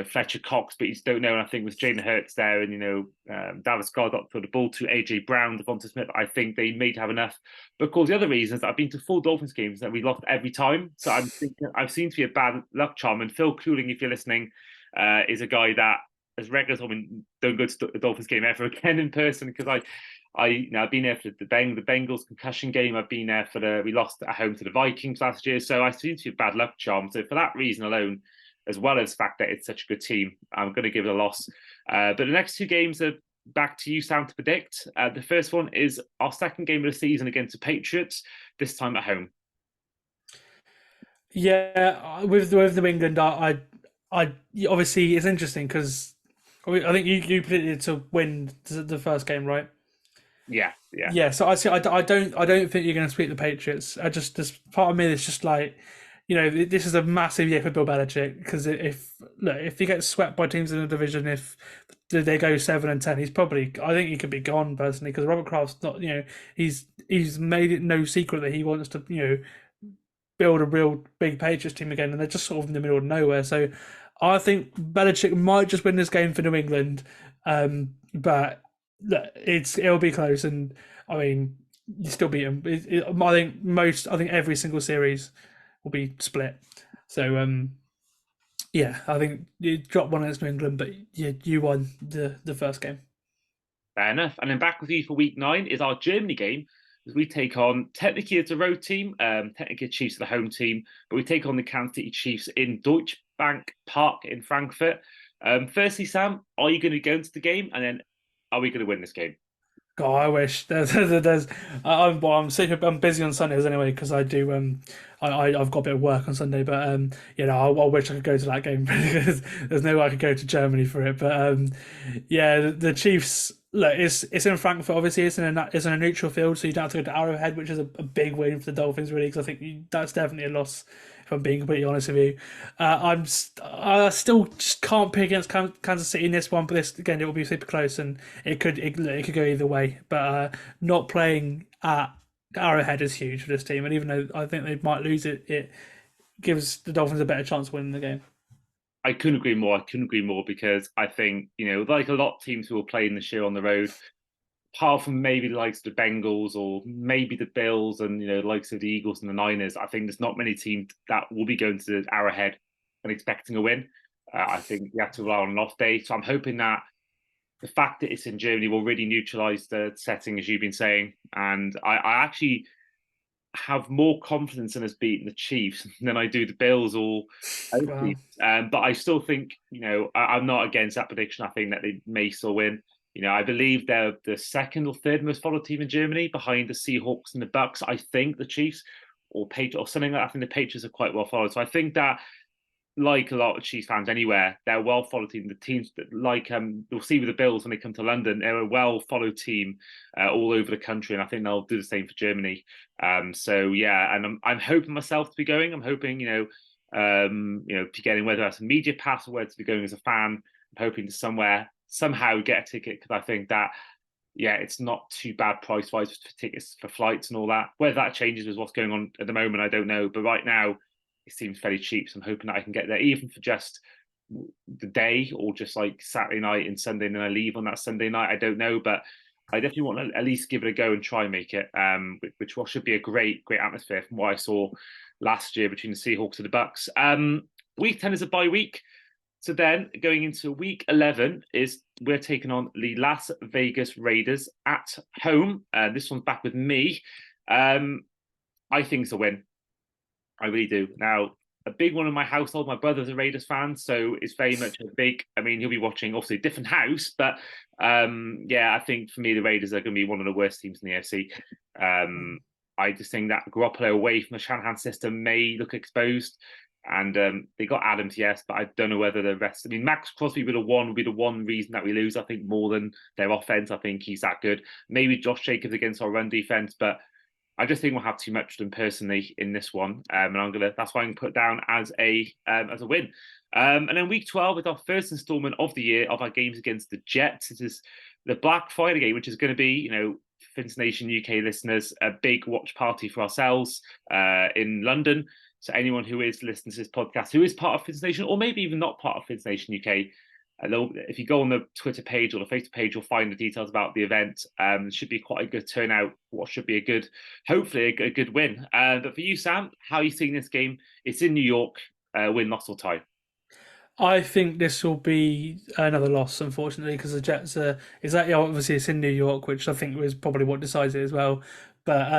Speaker 1: Fletcher Cox, but you just don't know. And I think with Jalen Hurts there and Dallas Goedert for the ball to AJ Brown, Devonta Smith, I think they may have enough. But of course, the other reason is that I've been to 4 Dolphins games that we lost every time. So I'm thinking I've seen to be a bad luck charm. And Phil Cooling, if you're listening, is a guy that as regulars told me don't go to the Dolphins game ever again in person because I've been there for the Bengals concussion game. I've been there for we lost at home to the Vikings last year. So I seem to be a bad luck charm. So for that reason alone, as well as the fact that it's such a good team, I'm going to give it a loss. But the next 2 games are back to you, Sam, to predict. The first one is our second game of the season against the Patriots, this time at home.
Speaker 2: Yeah, with New England, I obviously it's interesting because I think you predicted to win the first game, right?
Speaker 1: Yeah, yeah.
Speaker 2: Yeah, so I see. I don't think you're going to sweep the Patriots. There's part of me that's just like, this is a massive year for Bill Belichick because if he gets swept by teams in the division, if they go 7-10, I think he could be gone personally because Robert Kraft's not, he's made it no secret that he wants to, build a real big Patriots team again, and they're just sort of in the middle of nowhere. So I think Belichick might just win this game for New England, but it'll be close, and I mean you still beat them. I think every single series will be split. So yeah, I think you dropped one against New England, but you won the first game.
Speaker 1: Fair enough. And then back with you for week 9 is our Germany game. As we take on, technically it's a road team, technically the Chiefs are the home team, but we take on the Kansas City Chiefs in Deutsche Bank Park in Frankfurt. Firstly, Sam, are you going to go into the game? And then are we going to win this game?
Speaker 2: God, I wish I'm busy on Sundays anyway because I do I've got a bit of work on Sunday, but I wish I could go to that game because there's no way I could go to Germany for it. But yeah, the Chiefs, look, it's in Frankfurt. Obviously, it's in a neutral field, so you don't have to go to Arrowhead, which is a big win for the Dolphins, really. Because I think that's definitely a loss. If I'm being completely honest with you, I still just can't pick against Kansas City in this one. But this again, it will be super close, and it could go either way. But not playing at Arrowhead is huge for this team, and even though I think they might lose it, it gives the Dolphins a better chance of winning the game.
Speaker 1: I couldn't agree more. I couldn't agree more because I think, like a lot of teams who are playing this year on the road, apart from maybe the likes of the Bengals or maybe the Bills and the likes of the Eagles and the Niners, I think there's not many teams that will be going to Arrowhead and expecting a win. I think you have to rely on an off day. So I'm hoping that the fact that it's in Germany will really neutralise the setting, as you've been saying. And I actually have more confidence in us beating the Chiefs than I do the Bills or other
Speaker 2: Wow.
Speaker 1: teams. But I still think, I'm not against that prediction. I think that they may still win. I believe they're the second or third most followed team in Germany behind the Seahawks and the Bucks. I think the Chiefs or Patriots or something like that. I think the Patriots are quite well followed. So I think that, like a lot of Chiefs fans anywhere, they're a well followed team. The teams that you'll see with the Bills when they come to London, they're a well followed team all over the country, and I think they'll do the same for Germany. So yeah, and I'm hoping myself to be going. I'm hoping to be getting whether that's a media pass or where to be going as a fan. I'm hoping to somehow get a ticket because I think that it's not too bad price wise for tickets for flights and all that. Whether that changes with what's going on at the moment, I don't know. But right now, it seems fairly cheap. So I'm hoping that I can get there, even for just the day or just like Saturday night and Sunday, and then I leave on that Sunday night. I don't know, but I definitely want to at least give it a go and try and make it. Which should be a great atmosphere from what I saw last year between the Seahawks and the Bucks. Week 10 is a bye week. So then going into week 11 is we're taking on the Las Vegas Raiders at home. This one's back with me. I think it's a win. I really do. Now, a big one in my household, my brother's a Raiders fan, so it's very much a big. I mean, he'll be watching obviously a different house, but I think for me the Raiders are going to be one of the worst teams in the AFC. I just think that Garoppolo away from the Shanahan system may look exposed. And they got Adams, yes, but I don't know whether the rest. I mean, Max Crosby would be the one reason that we lose. I think more than their offense. I think he's that good. Maybe Josh Jacobs against our run defense, but I just think we'll have too much of them personally in this one, and that's why I'm going to put down as a win. And then week 12 is our first instalment of the year of our games against the Jets. This is the Black Friday game, which is going to be, Fins Nation UK listeners, a big watch party for ourselves in London. So anyone who is listening to this podcast, who is part of Fins Nation, or maybe even not part of Fins Nation UK, if you go on the Twitter page or the Facebook page, you'll find the details about the event. It should be quite a good turnout. What should be hopefully a good win. But for you, Sam, how are you seeing this game? It's in New York. Win, loss, or tie.
Speaker 2: I think this will be another loss, unfortunately, because the Jets are exactly obviously it's in New York, which I think was probably what decides it as well. But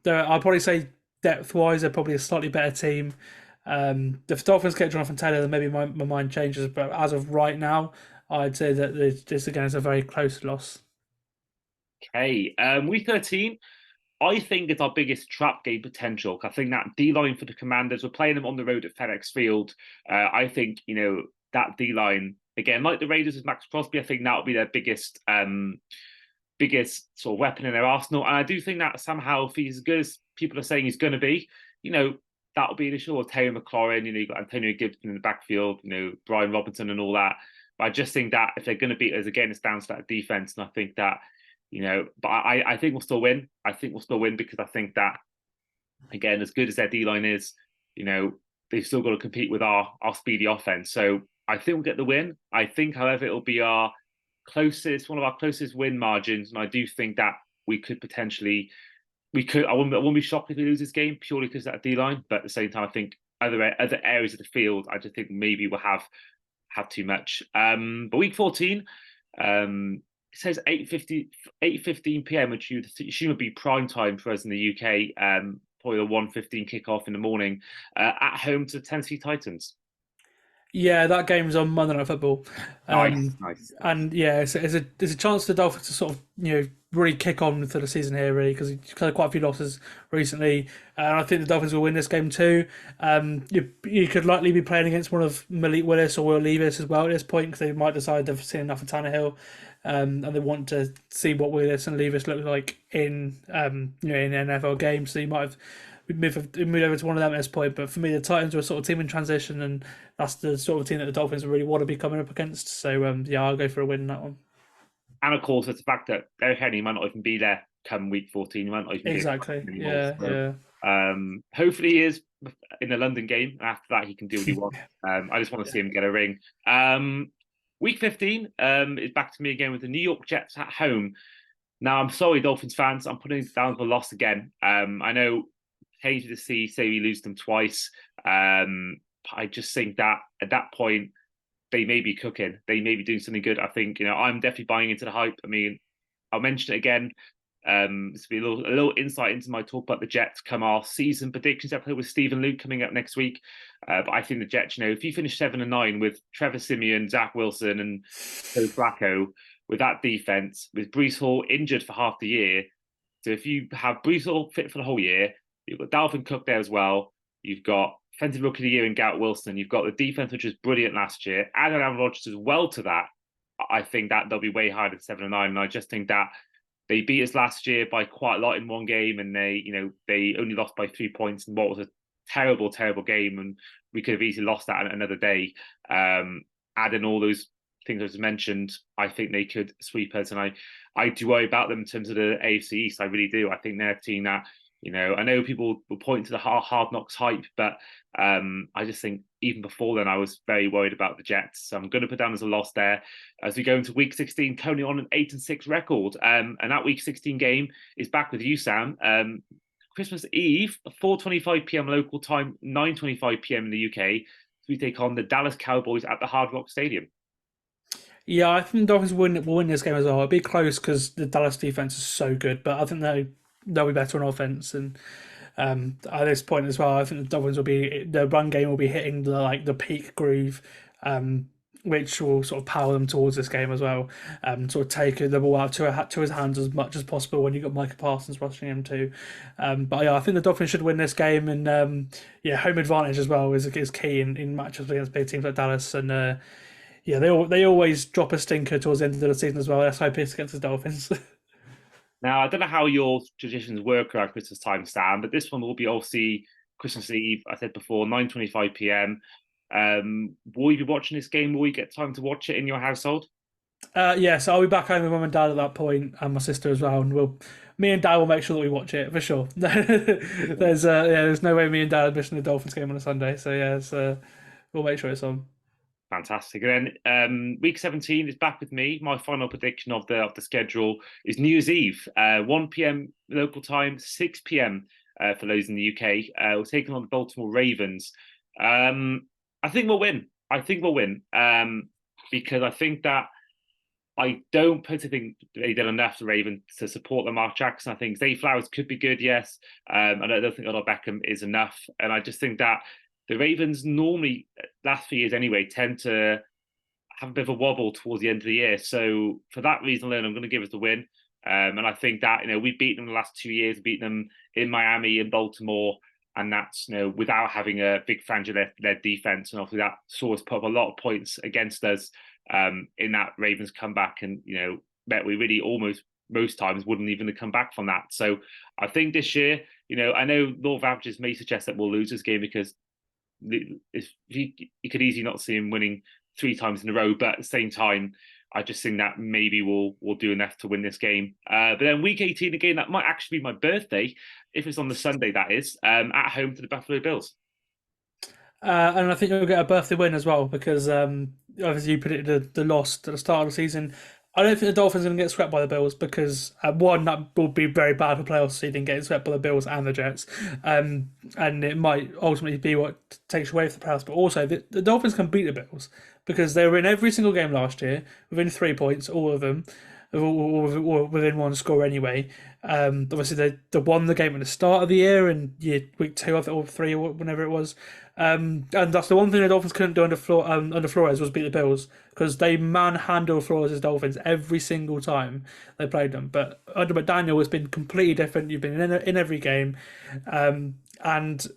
Speaker 2: I'll probably say depth wise, they're probably a slightly better team. If the Dolphins get Jonathan Taylor, then maybe my mind changes. But as of right now, I'd say that this again is a very close loss.
Speaker 1: Okay, week 13. I think it's our biggest trap game potential. I think that D line for the Commanders, we're playing them on the road at FedEx Field. I think that D line again, like the Raiders with Max Crosby, I think that will be their biggest biggest sort of weapon in their arsenal. And I do think that somehow, if he's as good as people are saying he's going to be, that'll be the issue of Terry McLaurin. You've got Antonio Gibson in the backfield, Brian Robinson and all that. But I just think that if they're going to beat us again, it's down to that defense. And I think that, but I think we'll still win. I think we'll still win because I think that, again, as good as their D line is, they've still got to compete with our speedy offense. So I think we'll get the win. I think, however, it'll be one of our closest win margins. And I do think that we could potentially, I wouldn't be shocked if we lose this game purely because of that D line. But at the same time, I think other areas of the field, I just think maybe we'll have too much. But week 14, it says 8:15 p.m., which you assume would be prime time for us in the UK. Probably the 1:15 kickoff in the morning at home to the Tennessee Titans.
Speaker 2: Yeah, that game's on Monday Night Football.
Speaker 1: Nice.
Speaker 2: And yeah, it's a chance for the Dolphins to sort of really kick on for the season here, really, because he's had quite a few losses recently, and I think the Dolphins will win this game too. You could likely be playing against one of Malik Willis or Will Levis as well at this point, because they might decide they've seen enough of Tannehill, and they want to see what Willis and Levis look like in in NFL games. So you might have move over to one of them at this point. But for me, the Titans are a sort of team in transition, and that's the sort of team that the Dolphins really want to be coming up against. So yeah, I'll go for a win in that one.
Speaker 1: And of course, it's the fact that Derrick Henry might not even be there come week 14. He might not even
Speaker 2: exactly.
Speaker 1: Be there anymore. Hopefully he is in the London game. After that, he can do what he wants. I just want to see him get a ring. Week 15 is back to me again with the New York Jets at home. Now, I'm sorry, Dolphins fans. I'm putting it down for a loss again. I know, hated to say we lose them twice. I just think that at that point, they may be cooking. They may be doing something good. I think, I'm definitely buying into the hype. I mean, I'll mention it again. This will be a little insight into my talk about the Jets come our season predictions episode with Stephen Luke coming up next week. But I think the Jets, if you finish 7-9 with Trevor Siemian, Zach Wilson, and Joe Flacco, with that defense, with Breece Hall injured for half the year, so if you have Breece Hall fit for the whole year, you've got Dalvin Cook there as well. You've got Defensive Rookie of the Year in Garrett Wilson. You've got the defense, which was brilliant last year. Add Aaron Rodgers as well to that. I think that they'll be way higher than 7-9. And I just think that they beat us last year by quite a lot in one game, and they only lost by 3 points in what was a terrible, terrible game, and we could have easily lost that another day. Adding all those things I just mentioned, I think they could sweep us, and I do worry about them in terms of the AFC East. I really do. I think they're a team that, I know people will point to the hard knocks hype, but I just think even before then, I was very worried about the Jets. So I'm going to put down as a loss there as we go into week 16, currently on an 8-6 record. And that week 16 game is back with you, Sam. Christmas Eve, 4:25 p.m. local time, 9:25 p.m. in the UK. So we take on the Dallas Cowboys at the Hard Rock Stadium.
Speaker 2: Yeah, I think the Dolphins will win this game as well. It'll be close because the Dallas defense is so good, but I think they'll be better on offense. And at this point as well, I think the Dolphins the run game will be hitting the peak groove, which will sort of power them towards this game as well. Sort of take the ball out to his hands as much as possible when you've got Micah Parsons rushing him too. But yeah, I think the Dolphins should win this game, and home advantage as well is key in matchups against big teams like Dallas. And yeah, they always drop a stinker towards the end of the season as well. Let's hope it's against the Dolphins.
Speaker 1: Now, I don't know how your traditions work around Christmas time, Sam, but this one will be obviously Christmas Eve. I said before, 9:25 p.m. Will you be watching this game? Will you get time to watch it in your household?
Speaker 2: Yeah, so I'll be back home with mum and dad at that point, and my sister as well, and me and dad will make sure that we watch it for sure. There's no way me and dad are missing the Dolphins game on a Sunday, so yeah, we'll make sure it's on.
Speaker 1: Fantastic. And then week 17 is back with me. My final prediction of the schedule is New Year's Eve, 1 p.m. local time, 6 p.m. For those in the UK. We're taking on the Baltimore Ravens. I think we'll win. Because I think that I don't particularly think they did enough to Ravens to support Lamar Jackson. I think Zay Flowers could be good, yes. I don't think Odell Beckham is enough. And I just think that the Ravens normally, last few years anyway, tend to have a bit of a wobble towards the end of the year. So for that reason alone, I'm going to give us the win. And I think that, we've beaten them the last 2 years, beaten them in Miami, in Baltimore, and that's, without having a Vic Fangio led defense. And obviously that saw us put up a lot of points against us in that Ravens comeback. And, we really almost most times wouldn't even have come back from that. So I think this year, I know law of averages may suggest that we'll lose this game because if you could easily not see him winning 3 times in a row, but at the same time, I just think that maybe we'll do enough to win this game. But then week 18 again, that might actually be my birthday, if it's on the Sunday, that is, at home to the Buffalo Bills.
Speaker 2: And I think you'll get a birthday win as well because obviously you predicted the loss at the start of the season. I don't think the Dolphins are going to get swept by the Bills because one, that will be very bad for playoff seeding, getting swept by the Bills and the Jets, and it might ultimately be what takes away from the playoffs. But also, the Dolphins can beat the Bills because they were in every single game last year within 3 points, all of them, or within one score anyway. Obviously, they won the game at the start of the year in week 2 or 3 or whenever it was. And that's the one thing the Dolphins couldn't do under Flores was beat the Bills because they manhandle Flores' Dolphins every single time they played them. But under McDaniel, it's been completely different. You've been in every game, and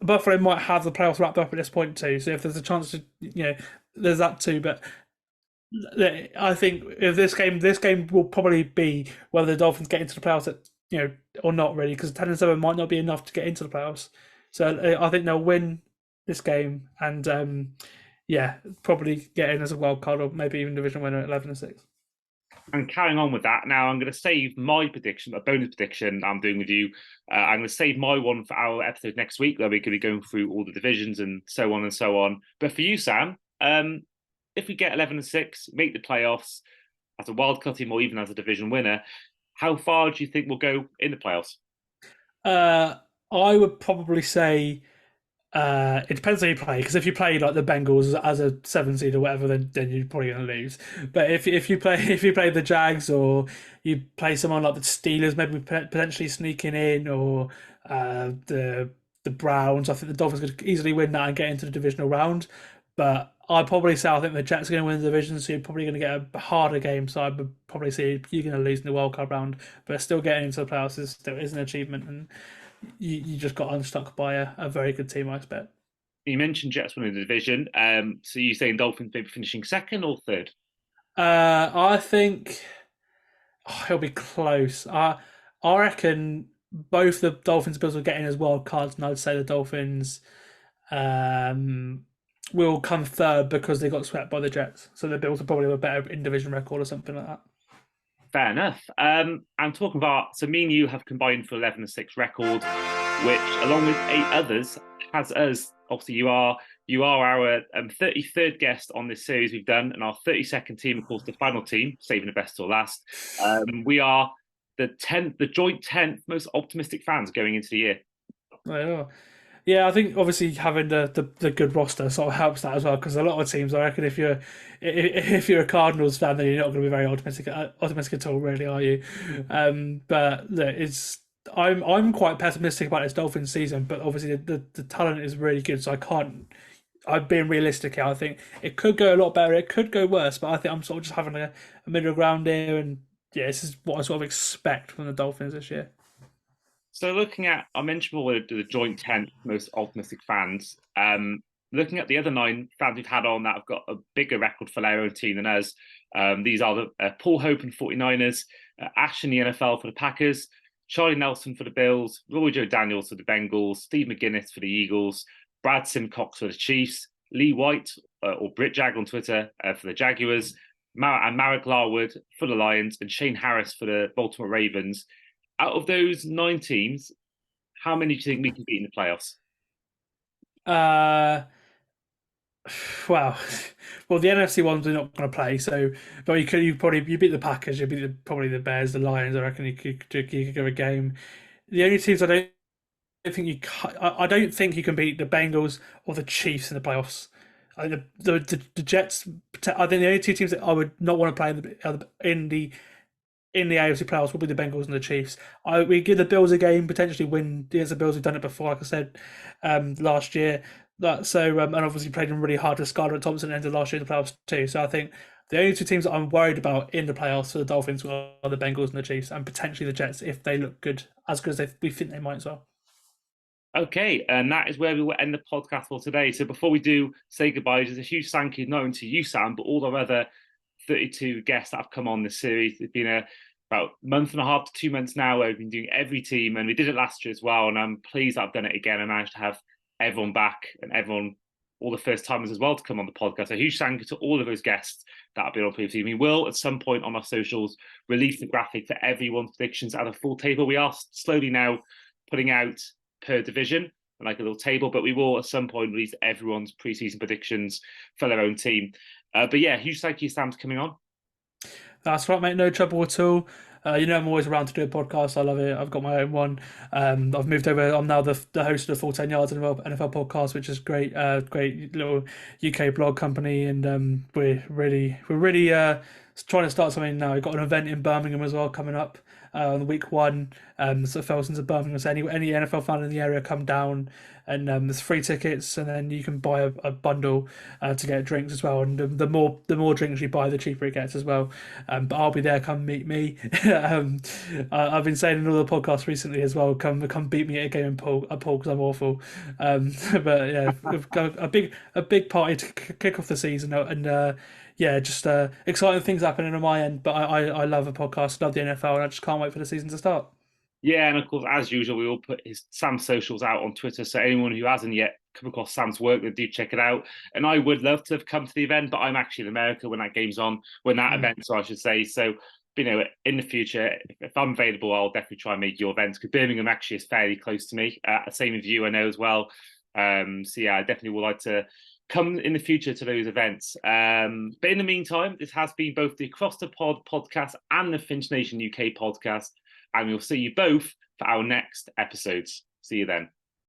Speaker 2: Buffalo might have the playoffs wrapped up at this point too. So if there's a chance to, there's that too. But I think if this game will probably be whether the Dolphins get into the playoffs, or not really, because 10-7 might not be enough to get into the playoffs. So I think they'll win this game and probably get in as a wild card or maybe even division winner at 11-6.
Speaker 1: And carrying on with that, now I'm going to save my prediction, a bonus prediction I'm doing with you. I'm going to save my one for our episode next week, where we're going to be going through all the divisions and so on and so on. But for you, Sam, if we get 11-6, make the playoffs as a wildcard team or even as a division winner, how far do you think we'll go in the playoffs?
Speaker 2: I would probably say it depends how you play, because if you play like the Bengals as a 7 seed or whatever, then you're probably going to lose. But if you play the Jags or you play someone like the Steelers, maybe potentially sneaking in, or the Browns, I think the Dolphins could easily win that and get into the divisional round. But I'd probably say I think the Jets are going to win the division, so you're probably going to get a harder game. So I would probably say you're going to lose in the wild card round, but still getting into the playoffs is an achievement, and you just got unstuck by a very good team, I expect.
Speaker 1: You mentioned Jets winning the division. So you saying Dolphins maybe finishing second or third?
Speaker 2: I think it'll be close. I reckon both the Dolphins and Bills will get in as wild cards, and I'd say the Dolphins will come third because they got swept by the Jets. So the Bills will probably have a better in-division record or something like that.
Speaker 1: Fair enough. I'm talking about, so me and you have combined for 11-6 record, which along with 8 others has us. Obviously, you are our 33rd guest on this series we've done, and our 32nd team, of course, the final team, saving the best till last. We are the joint 10th most optimistic fans going into the year.
Speaker 2: Yeah, I think obviously having the good roster sort of helps that as well, because a lot of teams, I reckon, if you're a Cardinals fan, then you're not going to be very optimistic at all, really, are you? But I'm quite pessimistic about this Dolphins season, but obviously the talent is really good, so I'm being realistic here. I think it could go a lot better, it could go worse, but I think I'm sort of just having a middle ground here, and yeah, this is what I sort of expect from the Dolphins this year.
Speaker 1: So looking at, I mentioned before the joint 10th most optimistic fans. Looking at the other 9 fans we've had on that have got a bigger record for their own team than us. These are the Paul Hope and 49ers, Ash in the NFL for the Packers, Charlie Nelson for the Bills, Roy Joe Daniels for the Bengals, Steve McGinnis for the Eagles, Brad Simcox for the Chiefs, Lee White, or Brit Jag on Twitter, for the Jaguars, and Marek Larwood for the Lions, and Shane Harris for the Baltimore Ravens. Out of those 9 teams, how many do you think we can beat in the playoffs?
Speaker 2: Well, the NFC ones are not going to play. So, but you beat the Packers, you beat probably the Bears, the Lions. I reckon you could give a game. The only teams I don't think you can beat the Bengals or the Chiefs in the playoffs. The Jets. I think the only 2 teams that I would not want to play in the AFC playoffs will be the Bengals and the Chiefs. We give the Bills a game, potentially win against the Bills. We've done it before, like I said, last year. And obviously played them really hard to Scarlett Thompson ended last year in the playoffs too. So I think the only 2 teams that I'm worried about in the playoffs for the Dolphins are the Bengals and the Chiefs, and potentially the Jets if they look good, as good as we think they might as well.
Speaker 1: Okay, and that is where we will end the podcast for today. So before we do say goodbye, just a huge thank you not only to you, Sam, but all our other 32 guests that have come on this series. It's been a about a month and a half to 2 months now, where we've been doing every team, and we did it last year as well. And I'm pleased that I've done it again. I managed to have everyone back and everyone, all the first timers as well, to come on the podcast. So huge thank you to all of those guests that have been on previously. We will at some point on our socials release the graphic for everyone's predictions at a full table. We are slowly now putting out per division, like a little table, but we will at some point release everyone's preseason predictions for their own team. But yeah, huge thank you, Sam, for coming on.
Speaker 2: That's right, mate. No trouble at all. I'm always around to do a podcast. I love it. I've got my own one. I've moved over. I'm now the host of the Full 10 Yards NFL podcast, which is great. Great little UK blog company, and we're really trying to start something now. We've got an event in Birmingham as well coming up on week 1. So Felson's of Birmingham. So any NFL fan in the area, come down, and there's free tickets, and then you can buy a bundle to get drinks as well. And the more drinks you buy, the cheaper it gets as well. But I'll be there. Come meet me. I've been saying in all the podcasts recently as well. Come beat me at a game in pool because I'm awful. But yeah, we've got a big party to kick off the season, and yeah, just exciting things happening on my end. But I love a podcast, love the NFL, and I just can't wait for the season to start.
Speaker 1: Yeah, and of course, as usual, we will put Sam's socials out on Twitter. So anyone who hasn't yet come across Sam's work, then do check it out. And I would love to have come to the event, but I'm actually in America when that game's on, when that event, so I should say. So, in the future, if I'm available, I'll definitely try and make your events, because Birmingham actually is fairly close to me. Same with you, I know as well. So yeah, I definitely would like to come in the future to those events. But in the meantime, this has been both the Across the Pod podcast and the Finch Nation UK podcast. And we'll see you both for our next episodes. See you then.